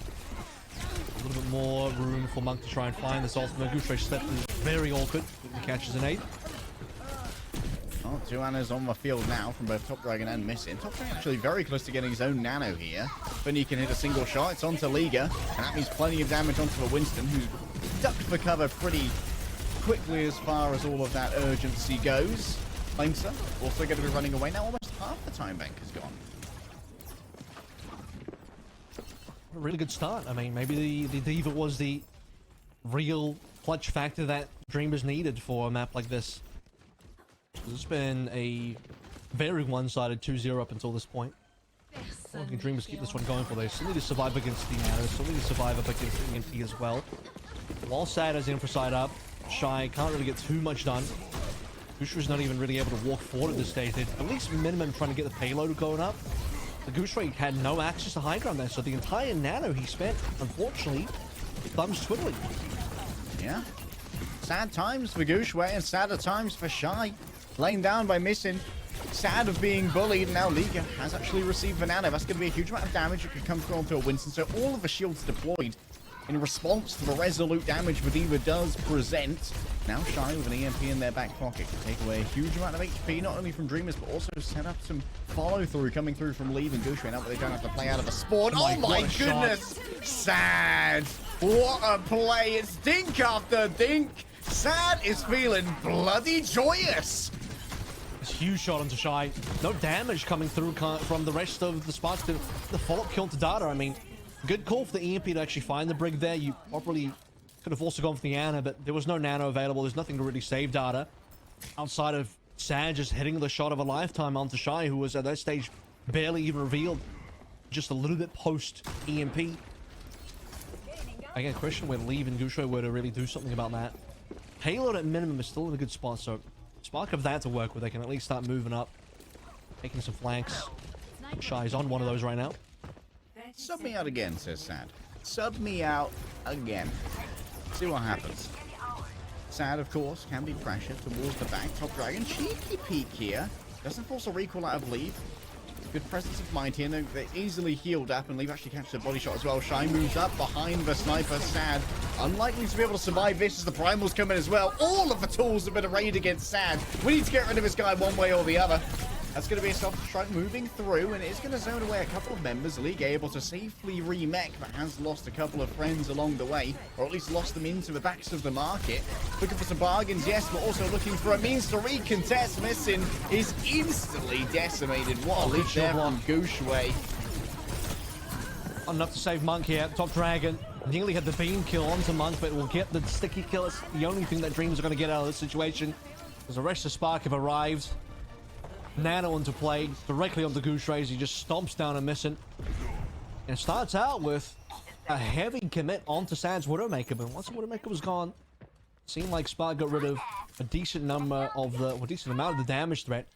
A little bit more room for Monk to try and find this ultimate. Gushui stepped in very awkward. He catches an 8. Oh, two Nanos on the field now from both Top Dragon and Missing. Top Dragon actually very close to getting his own Nano here. But he can hit a single shot. It's onto Liga, and that means plenty of damage onto the Winston, who's ducked for cover pretty quickly as far as all of that urgency goes. Flameser also going to be running away now. Almost half the time bank has gone. A really good start. I mean, maybe the Diva was the real clutch factor that Dreamers needed for a map like this. It's been a very one-sided 2-0 up until this point. Well, can Dreamers keep this one going for this? Still need to survive against the Nanos, still need to survive up against EMP as well. While Sad has the infra side up, Shy can't really get too much done. Gooshra's not even really able to walk forward at this stage. They're at least minimum trying to get the payload going up. The Gooshra had no access to high ground there, so the entire Nano he spent, unfortunately, thumbs twiddling. Yeah. Sad times for Gooshway and sadder times for Shy. Laying down by Missing. Sad of being bullied. Now Liga has actually received the Nano. That's going to be a huge amount of damage that could come through onto a Winston. So all of the shields deployed in response to the resolute damage the Diva does present. Now Shy with an EMP in their back pocket can take away a huge amount of HP, not only from Dreamers, but also set up some follow-through coming through from Leave and Gooshway. Now that they don't have to play out of a spawn. Oh my goodness! Sad! What a play! It's dink after dink! Sad is feeling bloody joyous! Huge shot onto Shy. No damage coming through from the rest of the spots. The follow-up kill to Data. I mean, good call for the EMP to actually find the Brig there. You probably could have also gone for the Ana, but there was no Nano available. There's nothing to really save Data outside of Sad just hitting the shot of a lifetime onto Shy, who was at that stage barely even revealed, just a little bit post EMP. Again, question where Leave and Gusho were to really do something about that. Payload at minimum is still in a good spot, so Spark of that to work with. They can at least start moving up, taking some flanks. Shy's on one of those right now. Sub me out again, says Sad. Sub me out again. See what happens. Sad, of course, can be pressured towards the back. Top Dragon, cheeky peek here. Doesn't force a recall out of Leave. Good presence of mind here. No, they're easily healed up, and Leave actually catches a body shot as well. Shy moves up behind the sniper. Sad, unlikely to be able to survive this as the primals come in as well. All of the tools have been arrayed against Sad. We need to get rid of this guy one way or the other. That's going to be a self-destruct moving through, and it's going to zone away a couple of members. League able to safely remech, but has lost a couple of friends along the way, or at least lost them into the backs of the market. Looking for some bargains, yes, but also looking for a means to recontest. Missing is instantly decimated. What a lead there from Gooshway. Enough to save Monk here. Top Dragon nearly had the beam kill onto Monk, but will get the sticky kill. It's the only thing that Dreams are going to get out of this situation, because the rest of Spark have arrived. Nano into play, directly onto Goose Rays. He just stomps down a Missing. And it starts out with a heavy commit onto Sad's Widowmaker, but once the Widowmaker was gone, it seemed like Spark got rid of a decent number of the, well, decent amount of the damage threat.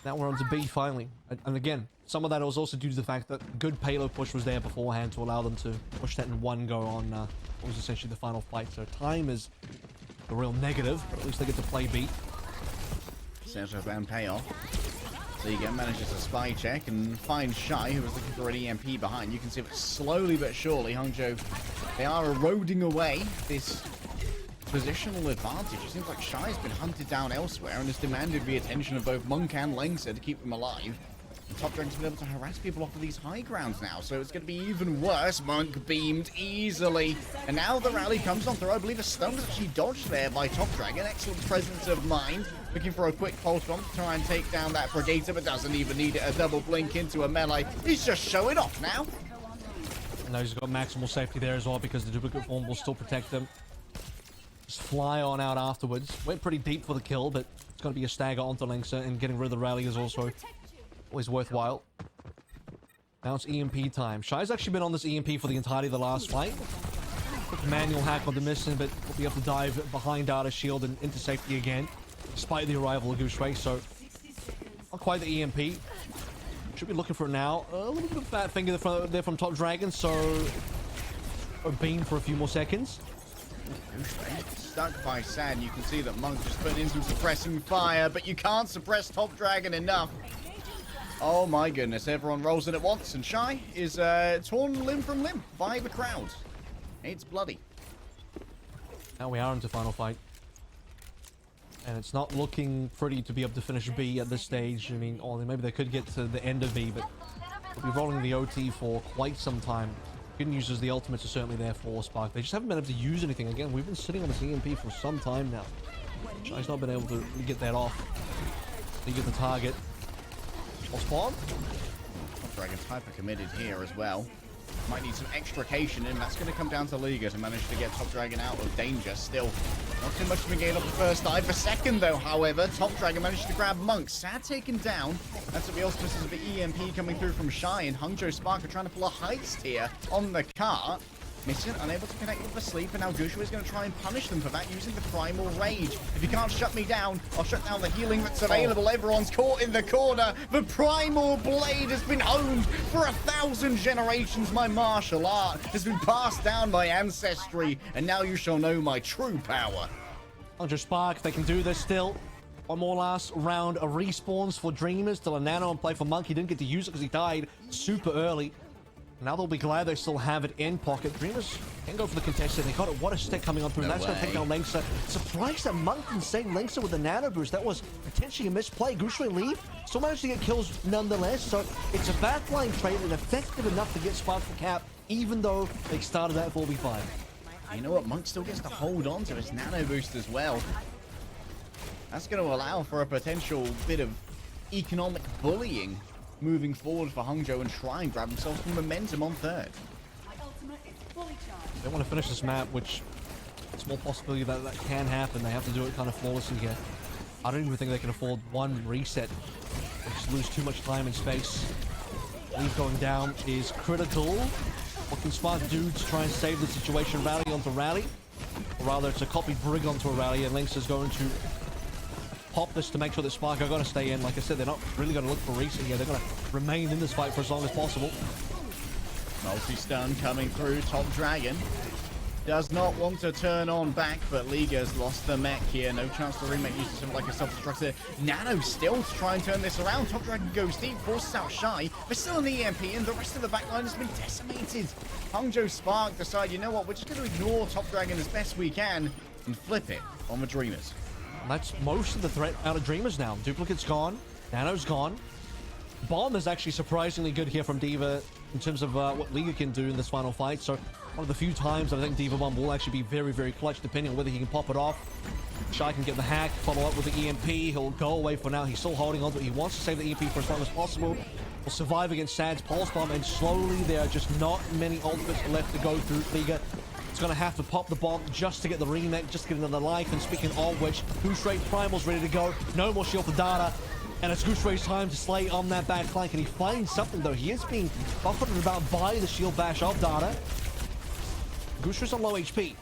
Now we're on to B finally. And again, some of that was also due to the fact that good payload push was there beforehand to allow them to push that in one go on what was essentially the final fight. So time is a real negative, but at least they get to play B. Central and payoff. Liga manages a spy check and finds Shy, who was looking for an EMP behind. You can see that slowly but surely, Hangzhou, they are eroding away this positional advantage. It seems like Shy's been hunted down elsewhere and has demanded the attention of both Monk and Lengser to keep them alive. And Top Dragon's been able to harass people off of these high grounds now, so it's going to be even worse. Monk beamed easily. And now the rally comes on through. I believe a stun was actually dodged there by Top Dragon. Excellent presence of mind. Looking for a quick pulse bomb to try and take down that Brigator, but doesn't even need it. A double blink into a melee. He's just showing off now. No, he's got maximal safety there as well, because the duplicate form will still protect them. Just fly on out afterwards. Went pretty deep for the kill, but it's going to be a stagger onto Lengser, and getting rid of the rally is also always worthwhile. Now it's EMP time. Shy's actually been on this EMP for the entirety of the last fight. Quick manual hack on the Missing, but will be able to dive behind Data's shield and into safety again, despite the arrival of Goose Race. So not quite the EMP. Should be looking for it now. A little bit of fat finger there from Top Dragon, so a beam for a few more seconds. Stuck by Sad. You can see that Monk just put in some suppressing fire, but you can't suppress Top Dragon enough. Oh my goodness, everyone rolls in at once, and Shy is torn limb from limb by the crowd. It's bloody. Now we are into final fight. And it's not looking pretty to be able to finish B at this stage. I mean, or maybe they could get to the end of B, but they'll be rolling the OT for quite some time. Good news is the ultimates are certainly there for Spark. They just haven't been able to use anything. Again, we've been sitting on this EMP for some time now. Shy's not been able to really get that off. They get the target. Or spawn. Top Dragon's hyper committed here as well. Might need some extrication, and that's going to come down to Liga to manage to get Top Dragon out of danger. Still, not too much to be gained off the first dive. For second, though, however, Top Dragon managed to grab Monk. Sad taken down. That's what the auspices of the EMP coming through from Shy, and Hangzhou Spark are trying to pull a heist here on the cart. Missing, unable to connect with the sleep, and now Gushu is going to try and punish them for that using the Primal Rage. If you can't shut me down, I'll shut down the healing that's available. Everyone's caught in the corner. The Primal Blade has been honed for 1,000 generations. My martial art has been passed down by ancestry, and now you shall know my true power. Hangzhou Spark, they can do this still. One more last round of respawns for Dreamers. Still a nano and play for Monk. He didn't get to use it because he died super early. Now they'll be glad they still have it in pocket. Dreamers can go for the contested. They got it. What a stick coming on through. No That's going to take down Lengsa. Surprised that Monk didn't save Lengsa with the nano boost. That was potentially a misplay. Gushui leave. Still managed to get kills nonetheless. So it's a backline trade and effective enough to get Spark for cap, even though they started at 4v5. You know what? Monk still gets to hold on to his nano boost as well. That's going to allow for a potential bit of economic bullying moving forward for Hangzhou and try and grab themselves some momentum on third. They want to finish this map, which it's a small possibility that that can happen. They have to do it kind of flawlessly here. I don't even think they can afford one reset. They just lose too much time and space. Leave going down is critical. What can Spark do to try and save the situation? Rally onto Rally. Or rather, it's a copied Brig onto a Rally, and Lynx is going to pop this to make sure that Spark are going to stay in. Like I said, they're not really going to look for reset here. They're going to remain in this fight for as long as possible. Multi-stun coming through. Top Dragon does not want to turn on back, but Liga's lost the mech here. No chance to remake use of something like a self-destructor. Nano still to try and turn this around. Top Dragon goes deep, forces out Shy. There's still an EMP, and the rest of the backline has been decimated. Hangzhou Spark decide, you know what, we're just going to ignore Top Dragon as best we can and flip it on the Dreamers. And that's most of the threat out of Dreamers now. Duplicate's gone. Nano's gone. Bomb is actually surprisingly good here from D.Va in terms of what Liga can do in this final fight. So one of the few times that I think D.Va Bomb will actually be very, very clutch, depending on whether he can pop it off. Shy can get the hack, follow up with the EMP. He'll go away for now. He's still holding on to it. He wants to save the EMP for as long as possible. Will survive against Sad's Pulse Bomb, and slowly there are just not many ultimates left to go through Liga. It's going to have to pop the bomb just to get the remake, just to get another life. And speaking of which, Goose Ray Primal's ready to go. No more shield for Data. And it's Goose Ray's time to slay on that back flank. And he finds something, though. He is being buffeted about by the shield bash of Data. Goose Ray's on low HP.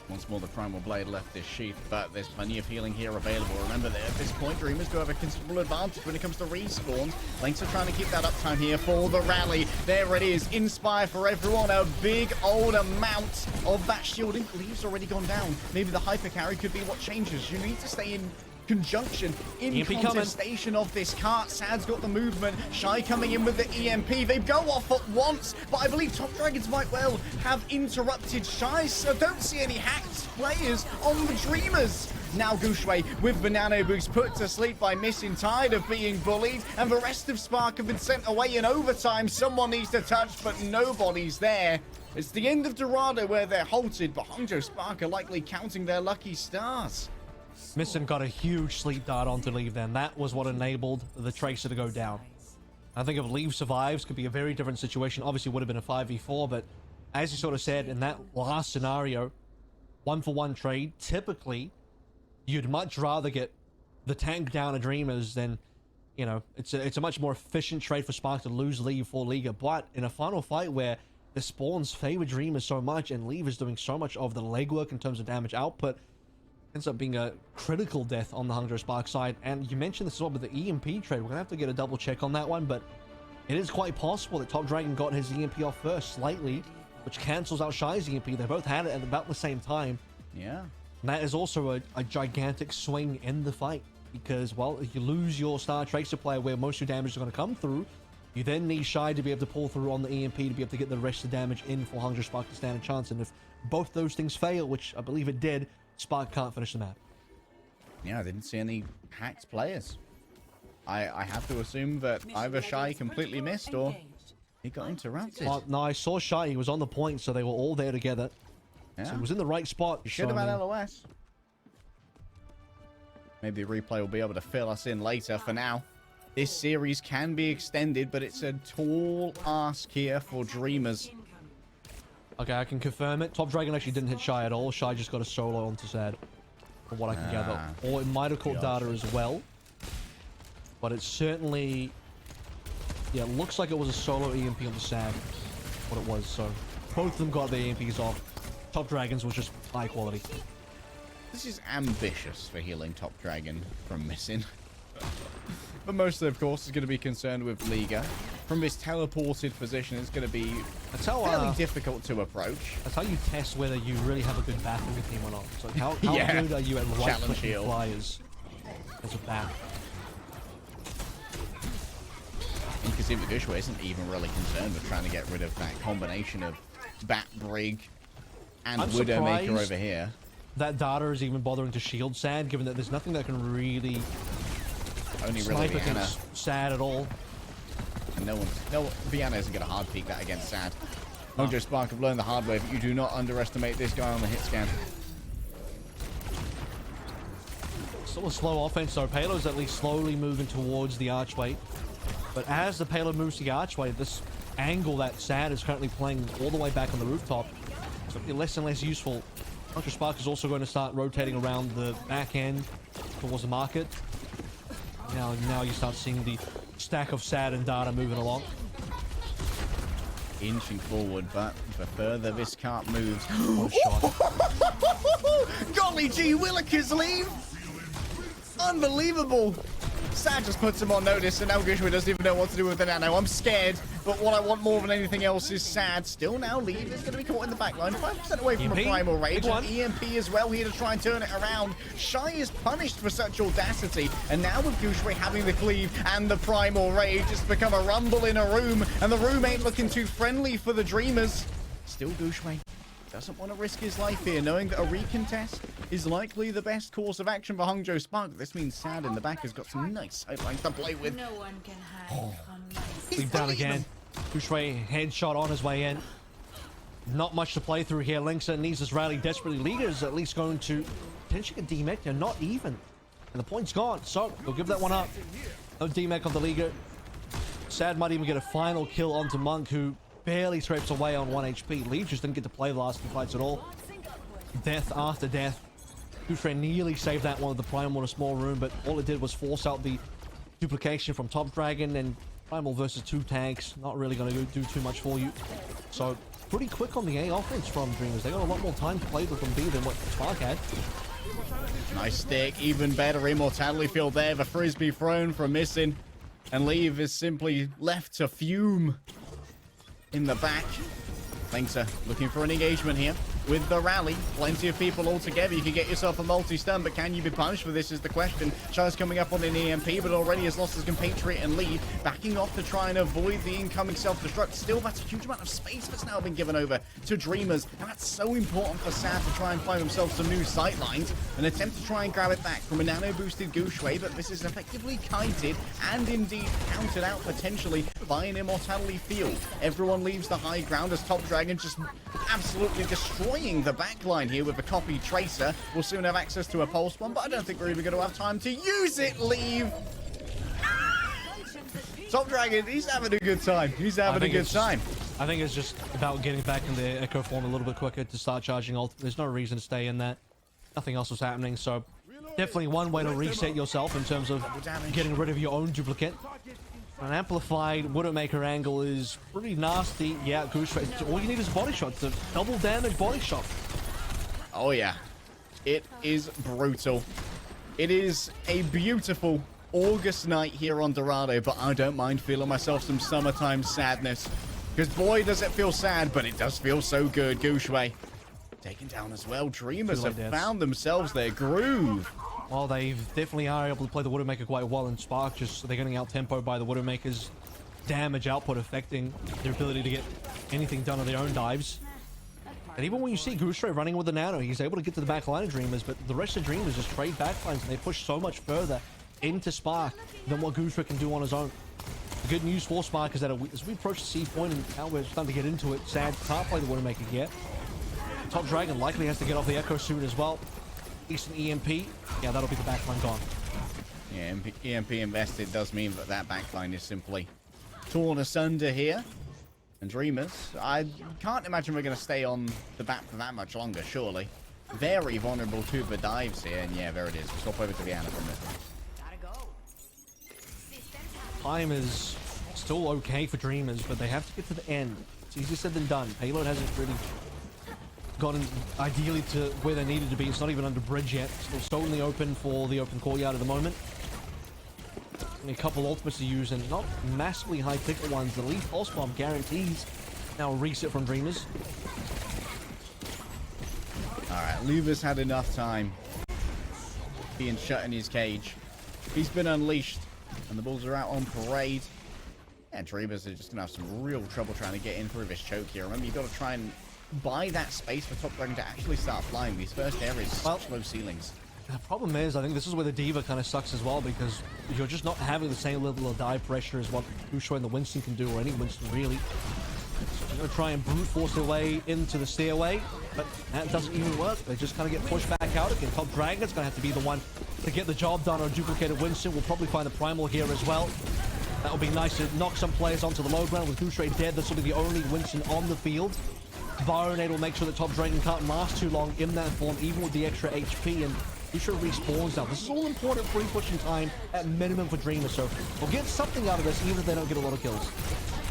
Once more, the Primal Blade left this sheath, but there's plenty of healing here available. Remember that at this point, Dreamers do have a considerable advantage when it comes to respawns. Lynx are trying to keep that uptime here for the rally. There it is. Inspire for everyone. A big old amount of that shielding. Leaves already gone down. Maybe the hyper carry could be what changes. You need to stay in conjunction, in contestation of this cart. Sad's got the movement. Shy coming in with the EMP. They go off at once, but I believe Top Dragons might well have interrupted Shy, so don't see any hacked players on the Dreamers. Now Gushui with the nano boost put to sleep by missing, tired of being bullied, and the rest of Spark have been sent away in overtime. Someone needs to touch, but nobody's there. It's the end of Dorado where they're halted, but Hangzhou Spark are likely counting their lucky stars. Missing got a huge sleep dart onto Leave then. That was what enabled the Tracer to go down. I think if Leave survives, could be a very different situation. Obviously, would have been a 5v4, but as you sort of said, in that last scenario, 1-for-1 trade, typically, you'd much rather get the tank down of Dreamers than, you know, it's a much more efficient trade for Spark to lose Leave for Liga. But in a final fight where the spawns favor Dreamers so much and Leave is doing so much of the legwork in terms of damage output, ends up being a critical death on the Hangzhou Spark side. And you mentioned this as well with the EMP trade. We're gonna have to get a double check on that one, but it is quite possible that Top Dragon got his EMP off first slightly, which cancels out Shy's EMP. They both had it at about the same time. Yeah. And that is also a gigantic swing in the fight, because, well, if you lose your star Tracer player where most of your damage is going to come through, you then need Shy to be able to pull through on the EMP to be able to get the rest of the damage in for Hangzhou Spark to stand a chance. And if both those things fail, which I believe it did, Spark can't finish the map. Yeah, I didn't see any hacked players. I have to assume that either Shy completely missed or he got interrupted. No, I saw Shy. He was on the point, so they were all there together. Yeah. So he was in the right spot. You should have had LOS. Maybe the replay will be able to fill us in later. For now, this series can be extended, but it's a tall ask here for Dreamers. Okay, I can confirm it. Top Dragon actually didn't hit Shy at all. Shy just got a solo onto Sad, from what I can gather. Or it might have caught Data as well. But it's certainly... Yeah, it looks like it was a solo EMP on the Sad. What it was, so... Both of them got their EMPs off. Top Dragons was just high quality. This is ambitious for healing Top Dragon from missing. But mostly, of course, is going to be concerned with Liga. From this teleported position, it's going to be fairly difficult to approach. That's how you test whether you really have a good bat in your team or not. So how Yeah. good are you at right-clicking shield. flyers as a bat? You can see that Gushua isn't even really concerned with trying to get rid of that combination of Bat Brig and Widowmaker over here. That Data is even bothering to shield Sad, given that there's nothing that can really Snipe against Sad at all. And Vienna isn't going to hard peek that against Sad. Hangzhou Spark have learned the hard way, but you do not underestimate this guy on the hit scan. Still a slow offense, though. Payload's at least slowly moving towards the archway. But as the payload moves to the archway, this angle that Sad is currently playing all the way back on the rooftop is going to be less and less useful. Hangzhou Spark is also going to start rotating around the back end towards the market. Now you start seeing the stack of Sad and Data moving along. Inching forward, but the further this cart moves... What a shot. Golly gee, Willikers leave! Unbelievable! Sad just puts him on notice, and now Gushua doesn't even know what to do with the nano. I'm scared, but what I want more than anything else is Sad. Still now Leave is going to be caught in the back line. 5% away from a Primal Rage, and EMP as well here to try and turn it around. Shy is punished for such audacity, and now with Gushua having the cleave and the Primal Rage, it's become a rumble in a room, and the room ain't looking too friendly for the Dreamers. Still Gushua doesn't want to risk his life here, knowing that a recontest is likely the best course of action for Hangzhou Spark. This means Sad in the back has got some nice sidelines to play with. No one can hide from my Leave down again. Gushua headshot on his way in. Not much to play through here. Linksa needs this rally desperately. Liga is at least going to potentially get DMEC. They're not even. And the point's gone. So they'll give that one up. No DMEC on the Liga. Sad might even get a final kill onto Monk, who barely scrapes away on 1 HP. Leave just didn't get to play the last few fights at all. Death after death. Gushua nearly saved that one with the Primal in a small room, but all it did was force out the duplication from Top Dragon, and Primal versus 2 tanks. Not really going to do too much for you. So pretty quick on the A offense from Dreamers. They got a lot more time to play with them B than what Spark had. Nice stick, even better immortality field there. The frisbee thrown for missing, and Leave is simply left to fume in the back. Linksa looking for an engagement here with the rally. Plenty of people all together. You can get yourself a multi-stun, but can you be punished for this is the question. Shy's coming up on an EMP, but already has lost his compatriot and Lead. Backing off to try and avoid the incoming self-destruct. Still, that's a huge amount of space that's now been given over to Dreamers. And that's so important for Sad to try and find themselves some new sight lines. An attempt to try and grab it back from a nano-boosted Gushua, but this is effectively kited and indeed counted out potentially by an immortality field. Everyone leaves the high ground as Top Dragon just absolutely destroying the backline here with a copy tracer. We'll soon have access to a pulse bomb, but I don't think we're even going to have time to use it. Leave. Top Dragon, he's having a good time. He's having a good time. I think it's just about getting back in the Echo form a little bit quicker to start charging ult. There's no reason to stay in that. Nothing else was happening, so definitely one way to reset yourself in terms of getting rid of your own duplicate. An amplified Widowmaker angle is pretty nasty. Yeah, Gushua, all you need is a body shot. It's a double damage body shot. Oh yeah, it is brutal. It is a beautiful August night here on Dorado, but I don't mind feeling myself some summertime sadness. Because boy, does it feel sad, but it does feel so good. Gushua taken down as well. Dreamers have found themselves their groove. Well, they definitely are able to play the Widowmaker quite well, and Spark just, they're getting out-tempoed by the Widowmaker's damage output, affecting their ability to get anything done on their own dives. And even when you see Gooseray running with the Nano, he's able to get to the back line of Dreamers, but the rest of Dreamers just trade backlines and they push so much further into Spark than what Gooseray can do on his own. The good news for Spark is that as we approach the C point and now we're starting to get into it, Sad can't play the Widowmaker yet. Top Dragon likely has to get off the Echo soon as well. East and EMP, yeah, that'll be the backline gone. Yeah, EMP invested does mean that that backline is simply torn asunder here. And Dreamers, I can't imagine we're going to stay on the bat for that much longer, surely. Very vulnerable to the dives here, and yeah, there it is. Swap over to the Ana from this one. Time is still okay for Dreamers, but they have to get to the end. It's easier said than done. Payload hasn't really gotten ideally to where they needed to be. It's not even under bridge yet. Still solely open for the open courtyard at the moment. Only a couple ultimates to use and not massively high ticket ones. The Leaf Pulse Bomb guarantees now a reset from Dreamers. Alright, Luva's had enough time being shut in his cage. He's been unleashed and the Bulls are out on parade. And Dreamers are just going to have some real trouble trying to get in through this choke here. Remember, you've got to try and buy that space for Top Dragon to actually start flying. These first areas, such low ceilings. The problem is, I think this is where the Diva kind of sucks as well, because you're just not having the same level of dive pressure as what Usho and the Winston can do, or any Winston really. So they're going to try and brute force their way into the stairway, but that doesn't even work. They just kind of get pushed back out again. Top Dragon's going to have to be the one to get the job done, or duplicated Winston. We'll probably find the Primal here as well. That would be nice to knock some players onto the low ground. With Gooseray dead, this will be the only Winston on the field. Baronade will make sure that Top Dragon can't last too long in that form, even with the extra HP, and Gooseray respawns now. This is all important free pushing time at minimum for Dreamers, so we'll get something out of this, even if they don't get a lot of kills.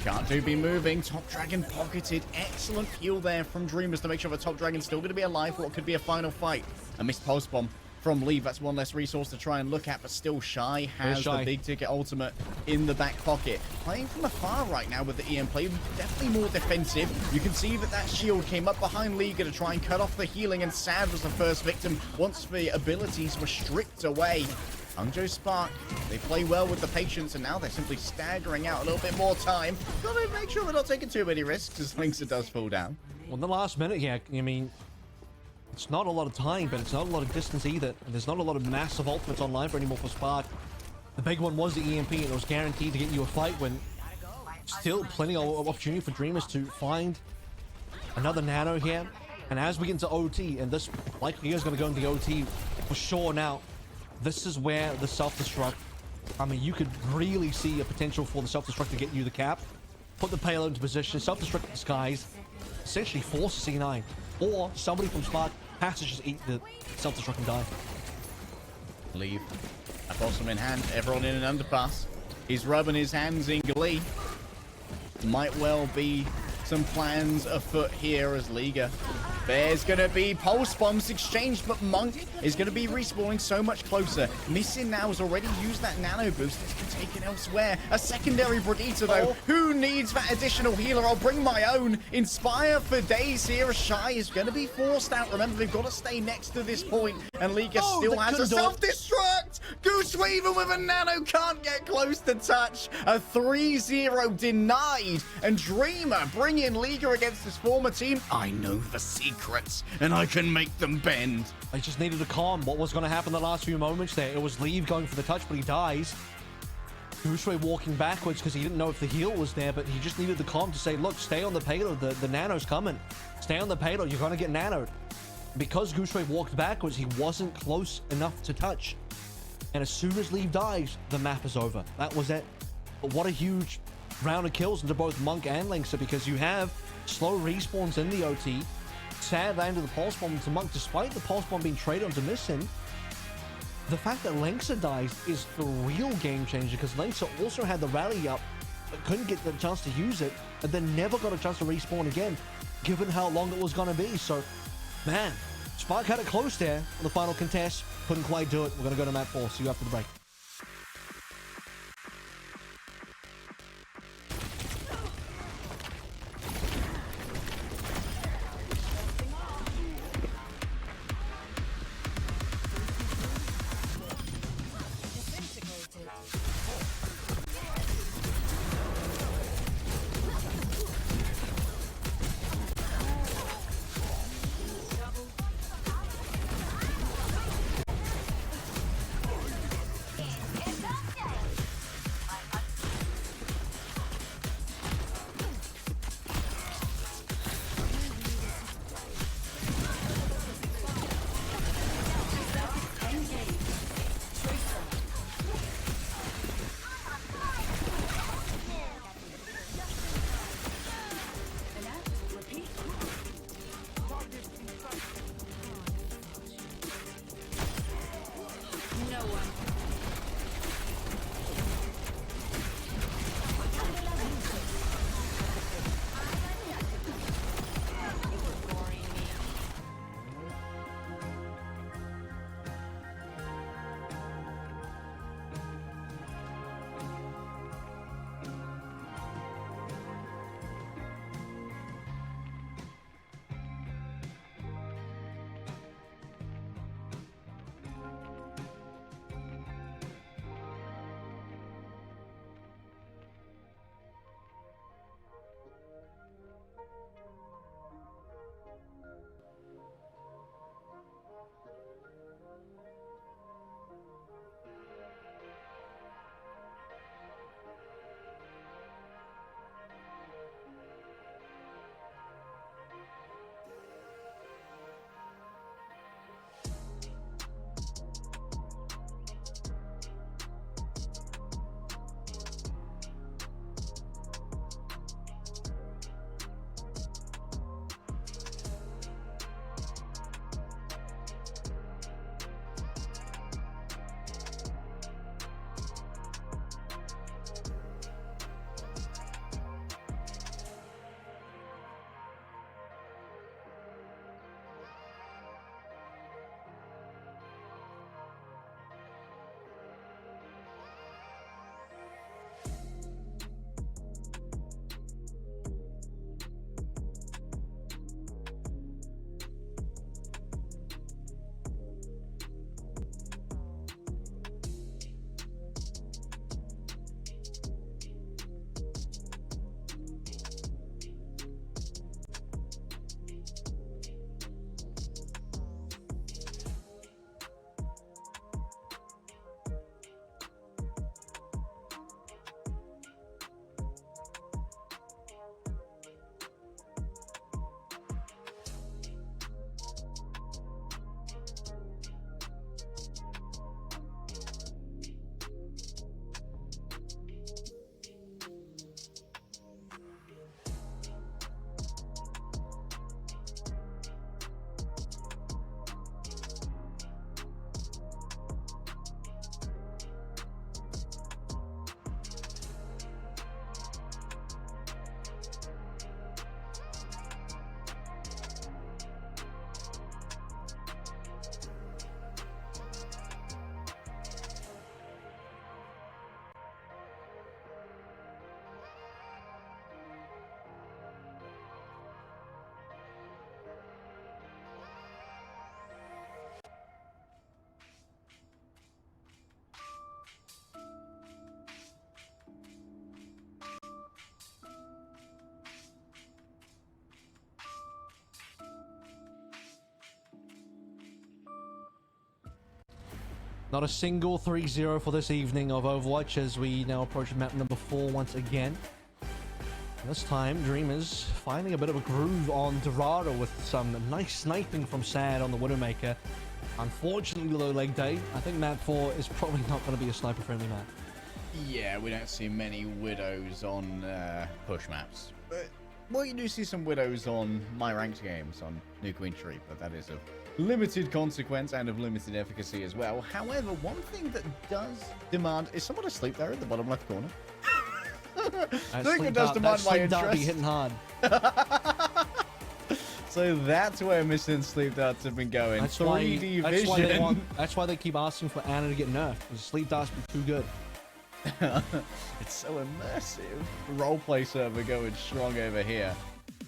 Can't do be moving. Top Dragon pocketed. Excellent fuel there from Dreamers to make sure that Top Dragon's still going to be alive for what could be a final fight. A missed pulse bomb from Leave. That's one less resource to try and look at, but still Shy has the big ticket ultimate in the back pocket. Playing from afar right now with the EM play, definitely more defensive. You can see that that shield came up behind Liga to try and cut off the healing, and Sad was the first victim once the abilities were stripped away. Hangzhou Spark, they play well with the patience, and now they're simply staggering out a little bit more time. Gotta make sure they're not taking too many risks as Linksa does fall down. Well, in the last minute, yeah, I mean, it's not a lot of time, but it's not a lot of distance either. And there's not a lot of massive ultimates online for anymore for Spark. The big one was the EMP, and it was guaranteed to get you a fight when still plenty of opportunity for Dreamers to find another Nano here. And as we get into OT, and this likely is going to go into the OT for sure now, this is where the self-destruct, I mean, you could really see a potential for the self-destruct to get you the cap, put the payload into position, self-destruct in the skies, essentially force a C9, or somebody from Spark has to just eat the self-destruct and die. Leave. A possum in hand, everyone in an underpass. He's rubbing his hands in glee. Might well be some plans afoot here as Liga. There's going to be pulse bombs exchanged, but Monk is going to be respawning so much closer. Missing now has already used that nano boost. It's been taken elsewhere. A secondary Brigitte, though. Who needs that additional healer? I'll bring my own. Inspire for days here. Shy is going to be forced out. Remember, they've got to stay next to this point, and Liga still has a self-destruct. Gooseray, even with a nano, can't get close to touch. A 3-0 denied, and Dreamer bringing Liga against his former team. I know the secrets, and I can make them bend. I just needed to calm what was going to happen the last few moments there. It was Leave going for the touch, but he dies. Gooseray walking backwards because he didn't know if the heal was there, but he just needed the calm to say, look, stay on the payload. The nano's coming. Stay on the payload. You're going to get nanoed. Because Gooseray walked backwards, he wasn't close enough to touch. And as soon as Leave dies, the map is over. That was it. But what a huge round of kills into both Monk and Linksa, because you have slow respawns in the OT. Sad landed the pulse bomb into Monk, despite the pulse bomb being traded onto Missing. The fact that Linksa dies is the real game changer, because Linksa also had the rally up, but couldn't get the chance to use it, and then never got a chance to respawn again, given how long it was going to be. So, man, Spark had it close there on the final contest. Couldn't quite do it. We're going to go to map 4. See you after the break. Not a single 3-0 for this evening of Overwatch as we now approach map number 4 once again. This time, Dreamers finding a bit of a groove on Dorado with some nice sniping from Sad on the Widowmaker. Unfortunately, low leg day. I think map 4 is probably not going to be a sniper-friendly map. Yeah, we don't see many Widows on push maps. But well, you do see some Widows on my ranked games on New Queen Street, but that is of limited consequence and of limited efficacy as well. However, one thing that does demand... Is someone asleep there in the bottom left corner? I think it does demand my interest. Be hitting hard. So that's where missing sleep darts have been going. That's 3D vision. That's why they keep asking for Ana to get nerfed, because sleep darts be too good. It's so immersive. Roleplay server going strong over here.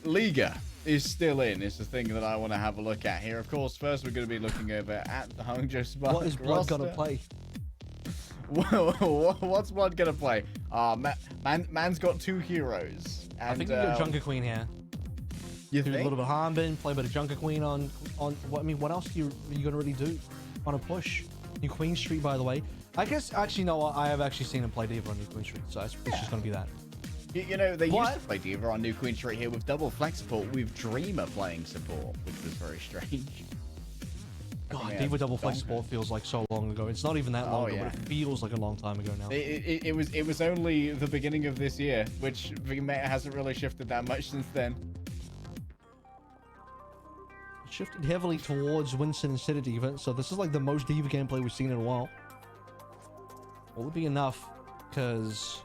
Liga is still in. It's the thing that I want to have a look at here. Of course, first we're going to be looking over at the Hangzhou Spark. What is Blood going to play? What's Blood going to play? Man's got 2 heroes. And, I think you go Junker Queen here. You do think? a little bit of Harmbin, play a bit of Junker Queen on what? I mean, what else are you going to really do on a push? New Queen Street, by the way. I guess, actually, no, I have actually seen him play D.Va on New Queen Street, so it's just going to be that. You know, they used to play D.Va on New Queen Street here with double flex support, with Dreamer playing support, which was very strange. God, D.Va double flex support feels like so long ago. It's not even that long ago, but it feels like a long time ago now. It was only the beginning of this year, which the meta hasn't really shifted that much since then. It shifted heavily towards Winston instead of D.Va, so this is like the most D.Va gameplay we've seen in a while. Will it be enough? Because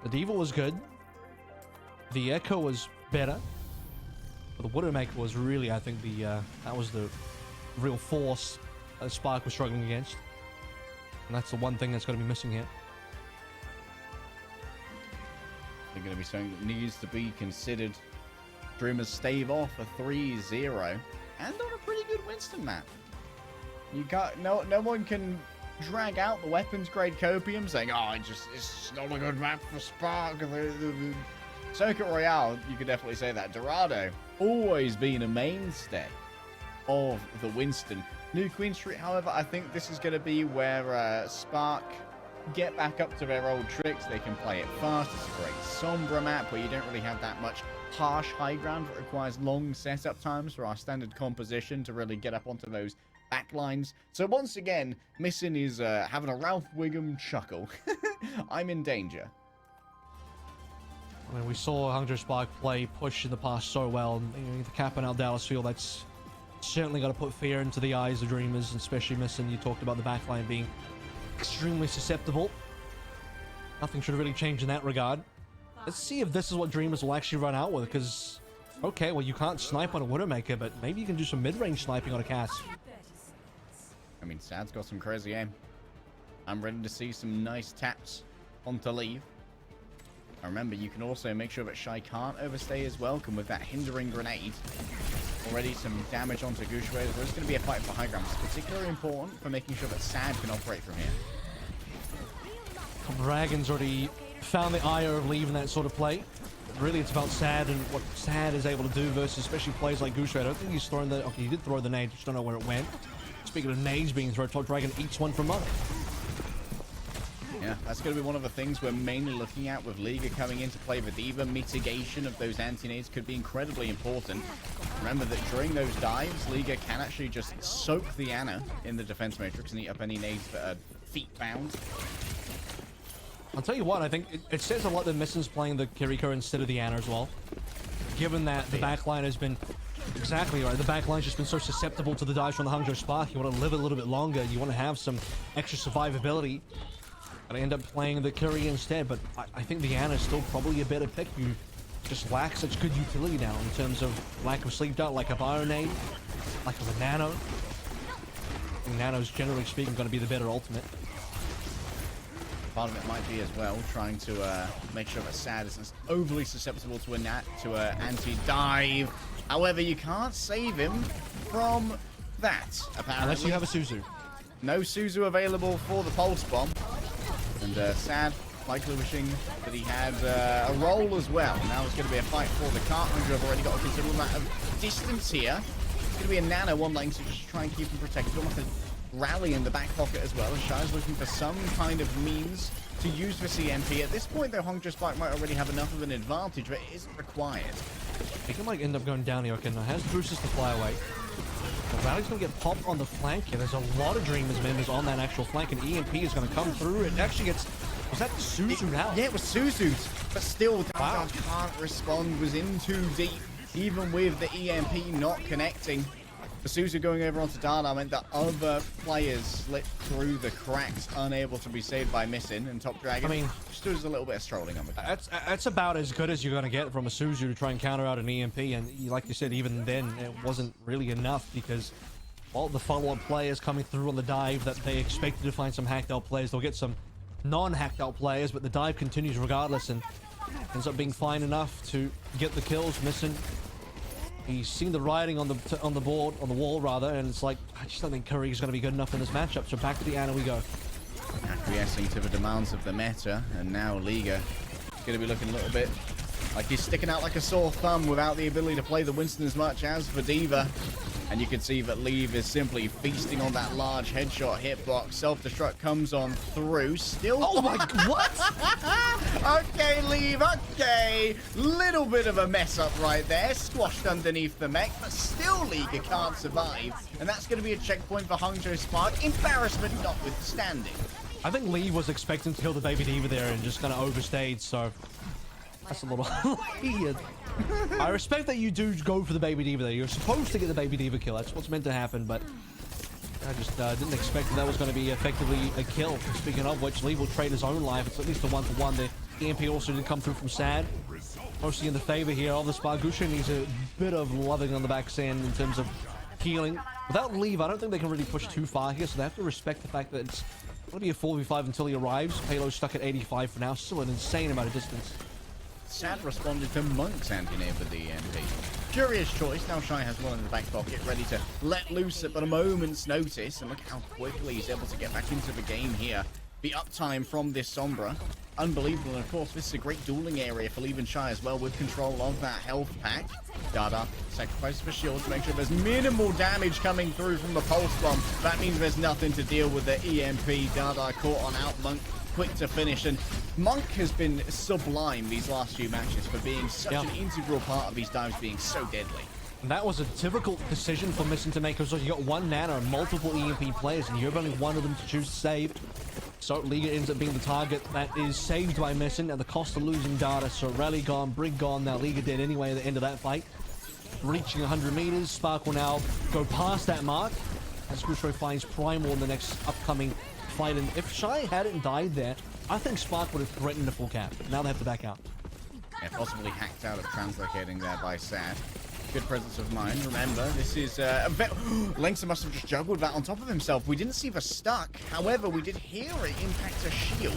the D.Va was good. The Echo was better. But the Widowmaker was really, I think, that was the real force that Spark was struggling against. And that's the one thing that's going to be missing here. They're going to be something that needs to be considered. Dreamers stave off a 3-0 and on a pretty good Winston map. You can't, no one can drag out the weapons grade copium saying, oh, it's not a good map for Spark. The Circuit Royale, you could definitely say that. Dorado, always been a mainstay of the Winston. New Queen Street, however, I think this is going to be where Spark get back up to their old tricks. They can play it fast. It's a great Sombra map where you don't really have that much harsh high ground that requires long setup times for our standard composition to really get up onto those backlines. So once again, Missing is having a Ralph Wiggum chuckle. I'm in danger. I mean, we saw Hangzhou Spark play push in the past so well. The capping out Dallas Field, that's certainly got to put fear into the eyes of Dreamers, and especially Missing. You talked about the backline being extremely susceptible. Nothing should really change in that regard. Let's see if this is what Dreamers will actually run out with, because, okay, well, you can't snipe on a Widowmaker, but maybe you can do some mid-range sniping on a Cass. I mean, Sad's got some crazy aim. I'm ready to see some nice taps onto leave. And remember, you can also make sure that Shy can't overstay as well, and with that hindering grenade, already some damage onto Gushue. There's going to be a fight for high ground. It's particularly important for making sure that Sad can operate from here. Dragon's already found the ire of leaving that sort of play. Really, it's about Sad and what Sad is able to do versus especially players like Gushue. I don't think he's throwing the... Okay, he did throw the nade, just don't know where it went. Speaking of nades being thrown, Dragon eats one from Monk. Yeah, that's going to be one of the things we're mainly looking at with Liga coming into play. The D.Va mitigation of those anti-nades could be incredibly important. Remember that during those dives, Liga can actually just soak the Ana in the defense matrix and eat up any nades that are feet-bound. I'll tell you what, I think it says a lot that Misson's playing the Kiriko instead of the Ana as well. Given that the backline has been... Exactly right. The backline's just been so susceptible to the dives from the Hangzhou Spark. You want to live a little bit longer. You want to have some extra survivability. And I end up playing the Curry instead. But I think the Ana is still probably a better pick. You just lack such good utility now in terms of lack of sleep dart, lack of Iron Aid, lack of a Nano. I think Nano's, generally speaking, going to be the better ultimate. Part of it might be as well trying to make sure that Sad isn't overly susceptible to a anti-dive. However, you can't save him from that, apparently. Unless you have a Suzu. No Suzu available for the Pulse Bomb. And Sad likely wishing that he had a roll as well. Now it's going to be a fight for the cart. Hangzhou have already got a considerable amount of distance here. It's going to be a Nano one lane to just try and keep him protected. Almost a rally in the back pocket as well. Shai's looking for some kind of means to use for CMP. At this point, though, Hangzhou Spark might already have enough of an advantage, but it isn't required. He can, like, end up going down here. Okay, now has boosters to fly away. The rally's going to get popped on the flank here. There's a lot of Dreamers members on that actual flank, and EMP is going to come through. It actually gets... Was that Suzu now? Yeah, it was Suzu's, but still, wow. Can't respond, was in too deep, even with the EMP not connecting. The Suzu going over onto Dada meant that other players slipped through the cracks, unable to be saved by missing, and Top Dragon, I mean, just does a little bit of strolling on the ground. That's about as good as you're going to get from a Suzu to try and counter out an EMP, and like you said, even then, it wasn't really enough because all the follow-up players coming through on the dive that they expected to find some hacked out players, they'll get some non-hacked out players, but the dive continues regardless and ends up being fine enough to get the kills. Missing, he's seen the writing on the board, on the wall rather, and it's like, I just don't think Curry is going to be good enough in this matchup. So back to the Ana we go. Acquiescing to the demands of the meta, and now Liga going to be looking a little bit like he's sticking out like a sore thumb without the ability to play the Winston as much as for D.Va. And you can see that Leave is simply feasting on that large headshot hitbox. Self-destruct comes on through. Still... Oh my... What? Okay, Leave. Okay. Little bit of a mess up right there. Squashed underneath the mech. But still, Liga can't survive. And that's going to be a checkpoint for Hangzhou Spark. Embarrassment notwithstanding. I think Lee was expecting to kill the Baby D.Va there and just kind of overstayed, so... That's a little weird. I respect that you do go for the Baby D.Va there. You're supposed to get the Baby D.Va kill. That's what's meant to happen, but I just didn't expect that was going to be effectively a kill. Speaking of which, Lee will trade his own life. It's at least a 1-for-1. The EMP also didn't come through from Sad. Mostly in the favor here of the Spark. Gusha needs a bit of loving on the back end in terms of healing. Without Leave, I don't think they can really push too far here, so they have to respect the fact that it's going to be a 4v5 until he arrives. Payload's stuck at 85 for now. Still an insane amount of distance. Sad responded to Monk's anti-name for the EMP. Curious choice. Now Shy has one in the back pocket, ready to let loose at but a moment's notice. And look how quickly he's able to get back into the game here. The uptime from this Sombra, unbelievable. And of course, this is a great dueling area for Leave and Shy as well, with control of that health pack. Dada sacrifices for shield to make sure there's minimal damage coming through from the pulse bomb. That means there's nothing to deal with the EMP. Dada caught on out. Monk quick to finish, and Monk has been sublime these last few matches for being such an integral part of these dives being so deadly. And that was a difficult decision for Missing to make, because you got one Nano and multiple EMP players, and you have only one of them to choose to save. So Liga ends up being the target that is saved by Missing at the cost of losing Data. So Rally gone, Brig gone, now Liga dead anyway at the end of that fight. Reaching 100 meters, Spark will now go past that mark as Crusoe finds Primal in the next upcoming fight. And if Shy hadn't died there, I think Spark would have threatened a full cap. Now they have to back out. Yeah, possibly hacked out of translocating there by Sad. Good presence of mind. Remember, this is Lengsa must have just juggled that on top of himself. We didn't see the stuck. However, we did hear it impact a shield.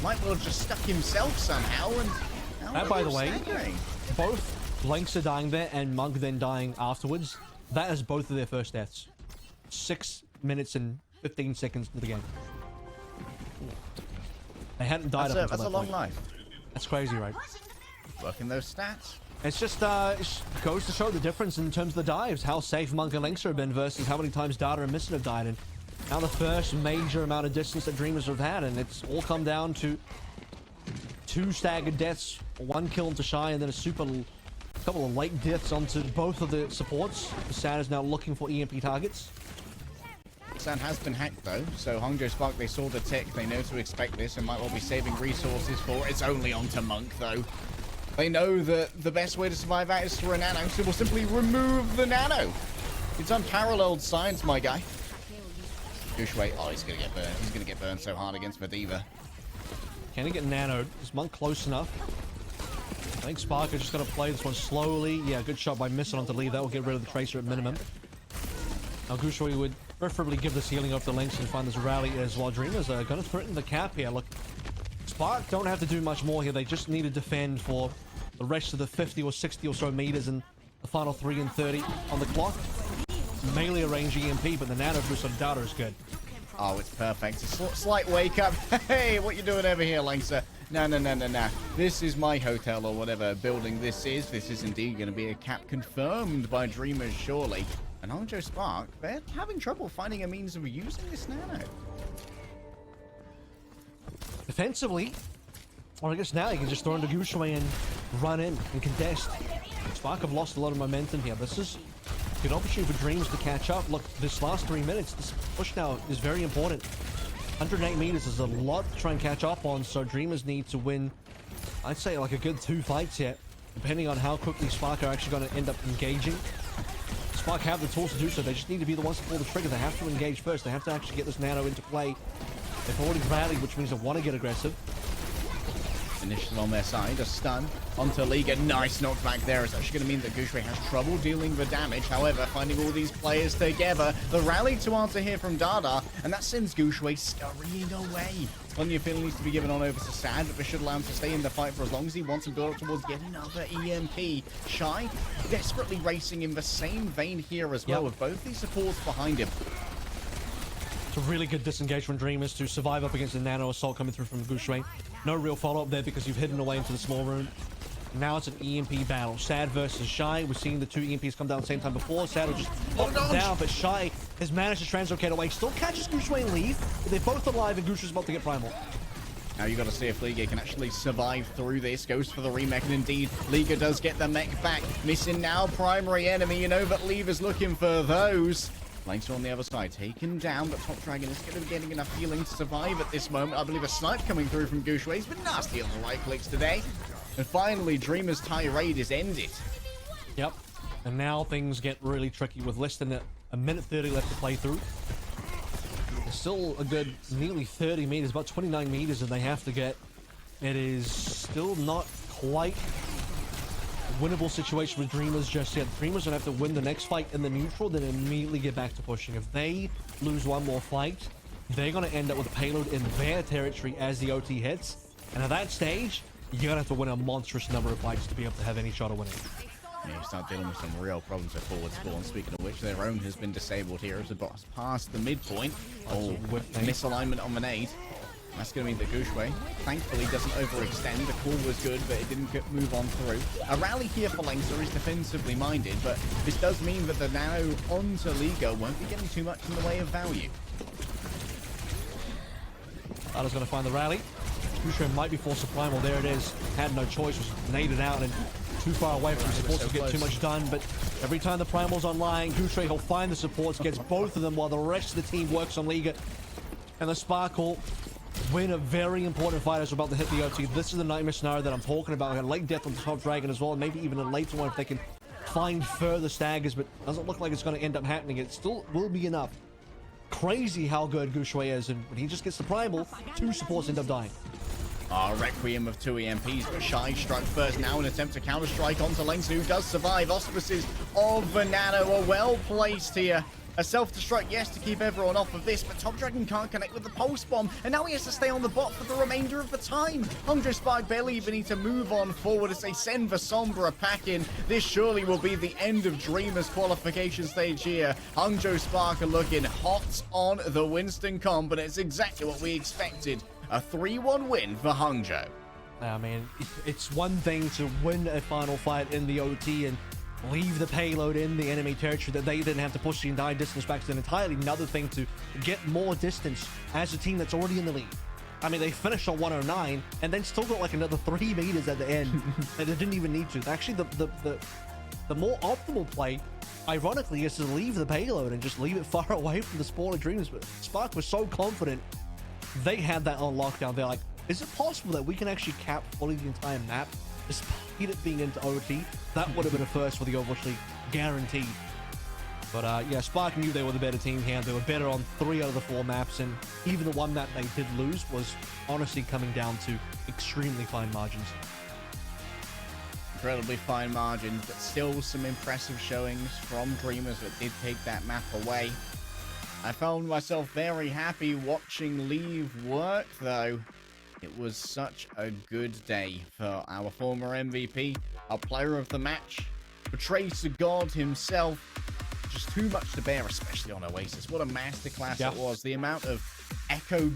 Might well have just stuck himself somehow. And by the way, both Lengsa dying there and Monk then dying afterwards, that is both of their first deaths. 6 minutes and 15 seconds into the game. They hadn't died up until that's that a long point. life. That's crazy, right? Working those stats. It's just goes to show the difference in terms of the dives, how safe Monk and Lynx have been versus how many times Data and Missing have died. And now the first major amount of distance that Dreamers have had, and it's all come down to 2 staggered deaths, 1 kill into Shy, and then a couple of late deaths onto both of the supports. Sad is now looking for EMP targets. Sad has been hacked though, so Hangzhou Spark, they saw the tick, they know to expect this and might well be saving resources for it. It's only onto Monk though. They know that the best way to survive that is through a nano, so we'll simply remove the nano. It's unparalleled science, my guy. Gushway, oh, he's gonna get burned. He's gonna get burned so hard against Mediva. Can he get nanoed? Is Monk close enough? I think Spark is just gonna play this one slowly. Yeah, good shot by Missing onto Lee. That will get rid of the Tracer at minimum. Now Gushway would preferably give this healing up the Lynx and find this rally as well. Dreamers are gonna threaten the cap here. Look, Spark don't have to do much more here. They just need to defend for the rest of the 50 or 60 or so meters and the final 3 and 30 on the clock. Melee range EMP, but the nano boost on Data is good. Oh, it's perfect. A slight wake up. Hey, what you doing over here, Lengsa? No. This is my hotel or whatever building this is. This is indeed going to be a cap confirmed by Dreamers, surely. And And Hangzhou Spark, they're having trouble finding a means of using this nano. Defensively, or I guess now you can just throw into Gushui and run in and contest. Spark have lost a lot of momentum here. This is a good opportunity for Dreams to catch up. Look, this last 3 minutes, this push now is very important. 108 meters is a lot to try and catch up on, so Dreamers need to win, I'd say, like a good 2 fights here, depending on how quickly Spark are actually going to end up engaging. Spark have the tools to do so. They just need to be the ones to pull the trigger. They have to engage first. They have to actually get this nano into play. They've already rallied, which means they want to get aggressive. Initiative on their side, a stun onto Liga. Nice knockback there. It's actually going to mean that Gushui has trouble dealing the damage. However, finding all these players together, the rally to answer here from Dada, and that sends Gushui scurrying away. Plenty of feeling needs to be given on over to Sad, but this should allow him to stay in the fight for as long as he wants and build up towards yet another EMP. Shy desperately racing in the same vein here as well, with both these supports behind him. It's a really good disengage from Dreamers to survive up against the nano assault coming through from Gushui. No real follow-up there because you've hidden away into the small room. Now it's an EMP battle. Sad versus Shy. We've seen the 2 EMPs come down at the same time before. Sad will just pop them down, but Shy has managed to translocate away. Still catches Gushui and leave, but they're both alive and Gushuy's about to get primal. Now you got to see if Liga can actually survive through this. Goes for the remech, and indeed, Liga does get the mech back. Missing now primary enemy. You know that Lever's looking for those. Flanks are on the other side, taken down, but Top Dragon is going to be getting enough healing to survive at this moment. I believe a snipe coming through from Gushui. He's been nasty on the right clicks today. And finally, Dreamer's tirade is ended. Yep. And now things get really tricky with less than a minute 30 left to play through. There's still a good nearly 30 meters, about 29 meters, and they have to get. It is still not quite winnable situation with Dreamers just yet. Dreamers gonna have to win the next fight in the neutral, then immediately get back to pushing. If they lose one more fight, they're gonna end up with a payload in their territory as the OT hits. And at that stage, you're gonna have to win a monstrous number of fights to be able to have any shot of winning. Yeah, you start dealing with some real problems at forward spawn. Speaking of which, their own has been disabled here as the boss passed the midpoint. Oh, misalignment on the nade. That's going to mean that Gushui, thankfully, doesn't overextend. The call was good, but it didn't move on through. A rally here for Leinster is defensively minded, but this does mean that the nano onto Liga won't be getting too much in the way of value. Ada's going to find the rally. Gushui might be forced to primal. There it is. Had no choice. Was naded out and too far away from supports to get too much done. But every time the primal's online, Gushui, he'll find the supports, gets both of them while the rest of the team works on Liga. And the Sparkle win a very important fight as we're about to hit the OT. This is the nightmare scenario that I'm talking about. A late death on the Top Dragon as well, and maybe even a later one if they can find further staggers, but doesn't look like it's going to end up happening. It still will be enough. Crazy how good Gushui is, and when he just gets the primal, 2 supports end up dying. Requiem of 2 EMPs, but Shy struck first. Now an attempt to counter-strike onto Leinster, who does survive. Auspices of the nano are well placed here. A self-destruct, yes, to keep everyone off of this, but Top Dragon can't connect with the pulse bomb, and now he has to stay on the bot for the remainder of the time. Hangzhou Spark barely even need to move on forward as they send the Sombra pack in. This surely will be the end of Dreamers' qualification stage here. Hangzhou Spark are looking hot on the Winston comp, but it's exactly what we expected. A 3-1 win for Hangzhou. I mean, it's one thing to win a final fight in the OT and leave the payload in the enemy territory that they didn't have to push the entire distance back to. An entirely another thing to get more distance as a team that's already in the lead. I mean, they finished on 109 and then still got like another 3 meters at the end that they didn't even need to. Actually, the more optimal play, ironically, is to leave the payload and just leave it far away from the spawn of Dreamers. But Spark was so confident they had that on lockdown. They're like, is it possible that we can actually cap fully the entire map despite it being into OT? That would have been a first for the Overwatch League, guaranteed. But yeah, Spark knew they were the better team here. They were better on 3 out of the 4 maps, and even the one map they did lose was honestly coming down to extremely fine margins. Incredibly fine margins, but still some impressive showings from Dreamers that did take that map away. I found myself very happy watching Leave work, though. It was such a good day for our former MVP, our player of the match, betrayed to God himself. Just too much to bear, especially on Oasis. What a masterclass it was. The amount of echo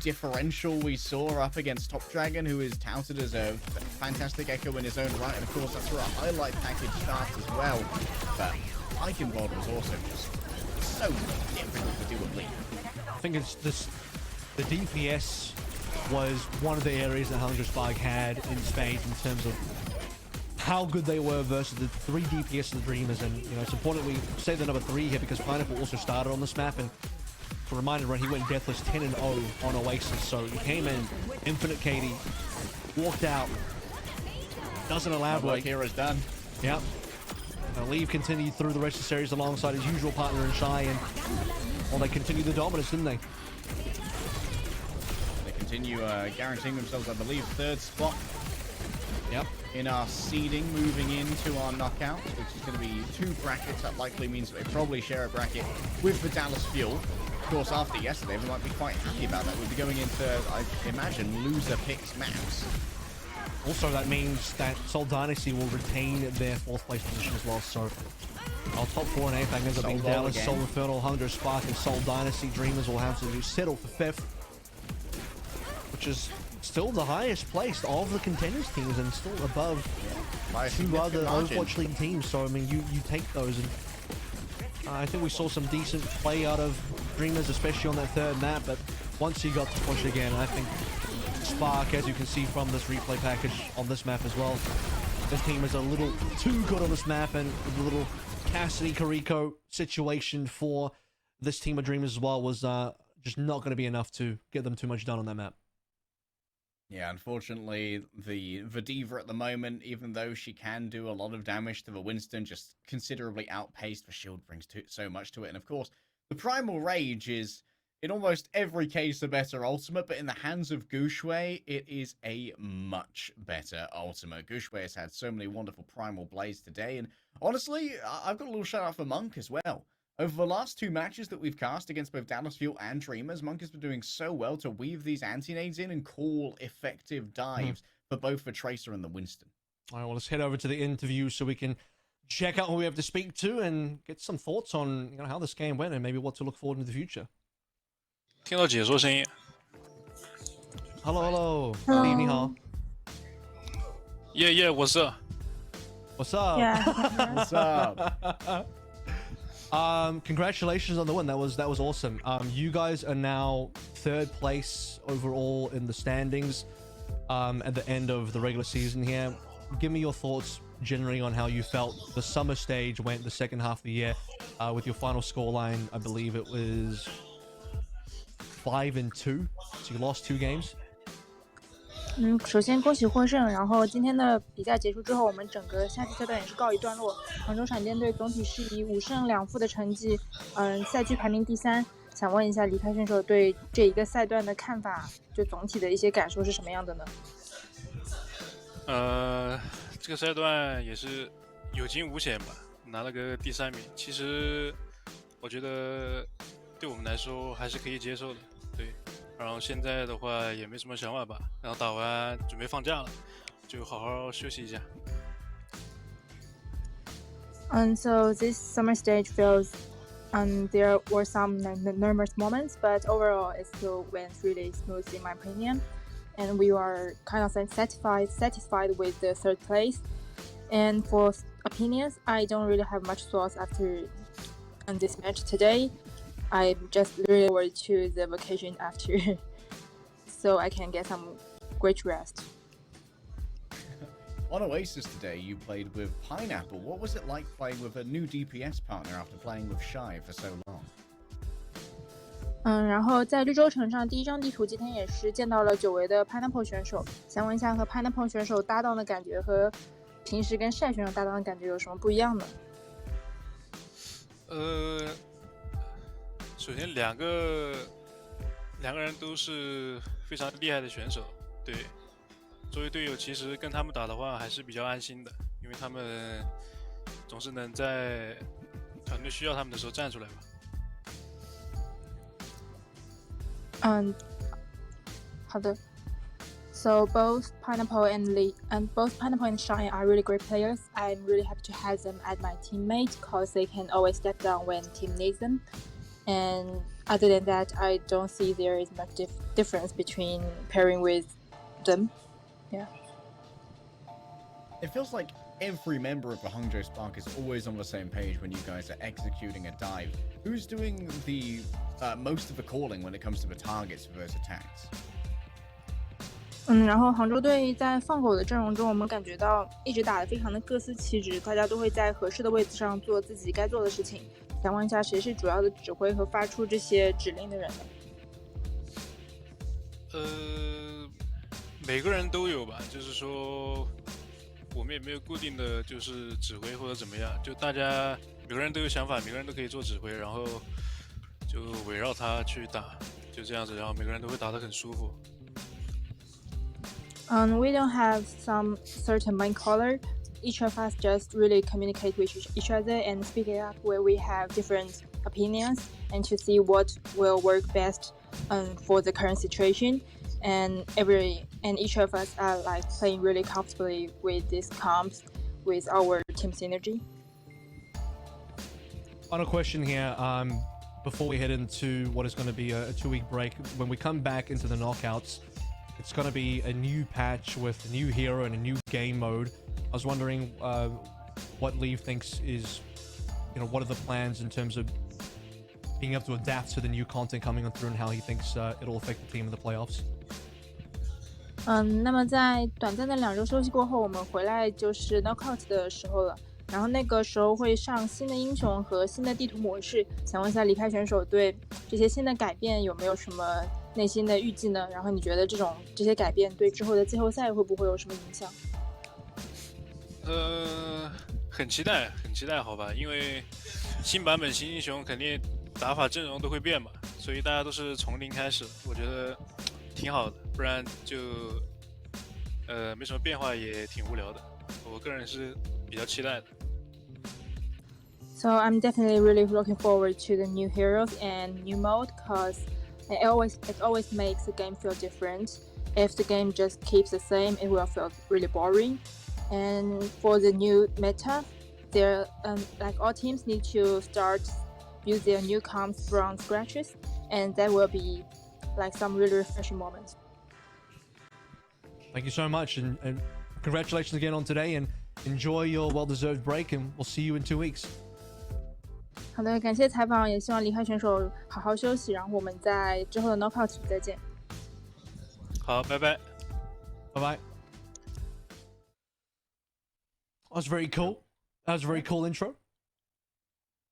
differential we saw up against Top Dragon, who is touted as a fantastic echo in his own right. And of course, that's where our highlight package starts as well. But Eichenwalde was also just so difficult to deal with lead. I think it's this. The DPS was one of the areas that Hangzhou Spark had in spades in terms of how good they were versus the 3 DPS of the Dreamers. And you know, it's important we say the number 3 here because Pineapple also started on this map, and for a reminder, right, he went deathless 10-0 on Oasis. So he came in, infinite KD, walked out, doesn't elaborate. Here is done. Yep. Leave continued through the rest of the series alongside his usual partner in Shy, and well, they continued the dominance, didn't they? They continue guaranteeing themselves, I believe, 3rd spot. Yep. In our seeding, moving into our knockouts, which is going to be 2 brackets. That likely means that they probably share a bracket with the Dallas Fuel. Of course, after yesterday, they might be quite happy about that. We'll be going into, I imagine, loser picks maps. Also, that means that Seoul Dynasty will retain their 4th place position as well. So our top 4 in APAC ends up being Dallas, again. Seoul Infernal, Hangzhou Spark, and Seoul Dynasty. Dreamers will have to settle for 5th, which is still the highest placed of the contenders teams and still above 2 other Overwatch League teams. So I mean, you take those, and I think we saw some decent play out of Dreamers, especially on that 3rd map. But once he got to push again, I think Spark, as you can see from this replay package on this map as well, this team is a little too good on this map, and the little Cassidy Kariko situation for this team of Dreamers as well was just not going to be enough to get them too much done on that map. Yeah, unfortunately, the Diva at the moment, even though she can do a lot of damage to the Winston, just considerably outpaced. The shield brings so much to it. And of course, the Primal Rage is, in almost every case, a better ultimate, but in the hands of Gushui, it is a much better ultimate. Gushui has had so many wonderful Primal Blades today, and honestly, I've got a little shout out for Monk as well. Over the last 2 matches that we've cast against both Dallas Fuel and Dreamers, Monk has been doing so well to weave these anti-nades in and call effective dives for both the Tracer and the Winston. All right, well, let's head over to the interview so we can check out who we have to speak to and get some thoughts on how this game went and maybe what to look forward in the future. 听到解说声音。Hello. Hello. Steve, 你好. Yeah, what's up? What's up? Yeah. What's up? Congratulations on the win. That was awesome. You guys are now 3rd place overall in the standings at the end of the regular season here. Give me your thoughts generally on how you felt the summer stage went the second half of the year with your final scoreline. I believe it was 5-2, so you lost 2 games. 首先恭喜获胜。然后今天的比赛结束之后，我们整个夏季赛段也是告一段落。杭州闪电队总体是以5胜2负的成绩，赛区排名第3。想问一下离开选手对这一个赛段的看法，就总体的一些感受是什么样的呢？这个赛段也是有惊无险吧，拿了个第3名。其实我觉得对我们来说还是可以接受的，对。然后现在的话也没什么想法吧，然后打完准备放假了，就好好休息一下。So this summer stage feels, there were some nervous moments, but overall it still went really smooth in my opinion, and we are kind of satisfied with the 3rd place. And for opinions, I don't really have much thoughts after this match today. I'm just really forward to the vacation after, so I can get some great rest. On Oasis today, you played with Pineapple. What was it like playing with a new DPS partner after playing with Shy for so long? 然后在绿洲城上第1张地图，今天也是见到了久违的 Pineapple 选手。想问一下，和 Pineapple 选手搭档的感觉和平时跟晒选手搭档的感觉有什么不一样呢？首先两个人都是非常厉害的选手，对，作为队友，其实跟他们打的话还是比较安心的，因为他们总是能在团队需要他们的时候站出来吧。好的。So both Pineapple and Shine are really great players. I'm really happy to have them as my teammate because they can always step down when team needs them. And other than that, I don't see there is much difference between pairing with them. Yeah. It feels like every member of the Hangzhou Spark is always on the same page when you guys are executing a dive. Who's doing the most of the calling when it comes to the targets for those attacks? 然后杭州队在放狗的阵容中，我们感觉到一直打得非常的各司其职，大家都会在合适的位置上做自己该做的事情。想问一下，谁是主要的指挥和发出这些指令的人呢？每个人都有吧，就是说我们也没有固定的就是指挥或者怎么样，就大家每个人都有想法，每个人都可以做指挥，然后就围绕他去打，就这样子，然后每个人都会打得很舒服。We don't have some certain main color. Each of us just really communicate with each other and speak it up where we have different opinions and to see what will work best for the current situation. And each of us are like playing really comfortably with these comps with our team synergy. Final question here. Before we head into what is going to be a 2-week break, when we come back into the knockouts, it's going to be a new patch with a new hero and a new game mode. I was wondering what Leave thinks is, what are the plans in terms of being able to adapt to the new content coming on through and how he thinks it'll affect the team in the playoffs. 那么在短暂的2周休息过后，我们回来就是 knockout 的时候了。然后那个时候会上新的英雄和新的地图模式，想问一下离开选手对这些新的改变有没有什么内心的预计呢？然后你觉得这些改变对之后的季后赛会不会有什么影响？很期待，很期待，好吧？因为新版本新英雄肯定打法阵容都会变嘛，所以大家都是从零开始，我觉得挺好的，不然就没什么变化也挺无聊的。我个人是比较期待的。So I'm definitely really looking forward to the new heroes and new mode because it always makes the game feel different. If the game just keeps the same, it will feel really boring. And for the new meta, like all teams need to start build their new comps from scratches, and that will be like some really refreshing moments. Thank you so much, and congratulations again on today, and enjoy your well-deserved break, and we'll see you in 2 weeks. 好的，感谢采访，也希望离开选手好好休息，然后我们在之后的 knockout 再见。好，拜拜。Bye bye. That was very cool. That was a very cool intro.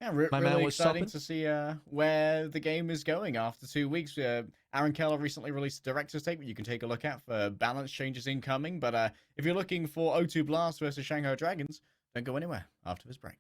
Yeah, My man really was exciting stopping. to see where the game is going after 2 weeks. Aaron Keller recently released a director's statement you can take a look at for balance changes incoming. But if you're looking for O2 Blast versus Shanghai Dragons, don't go anywhere after this break.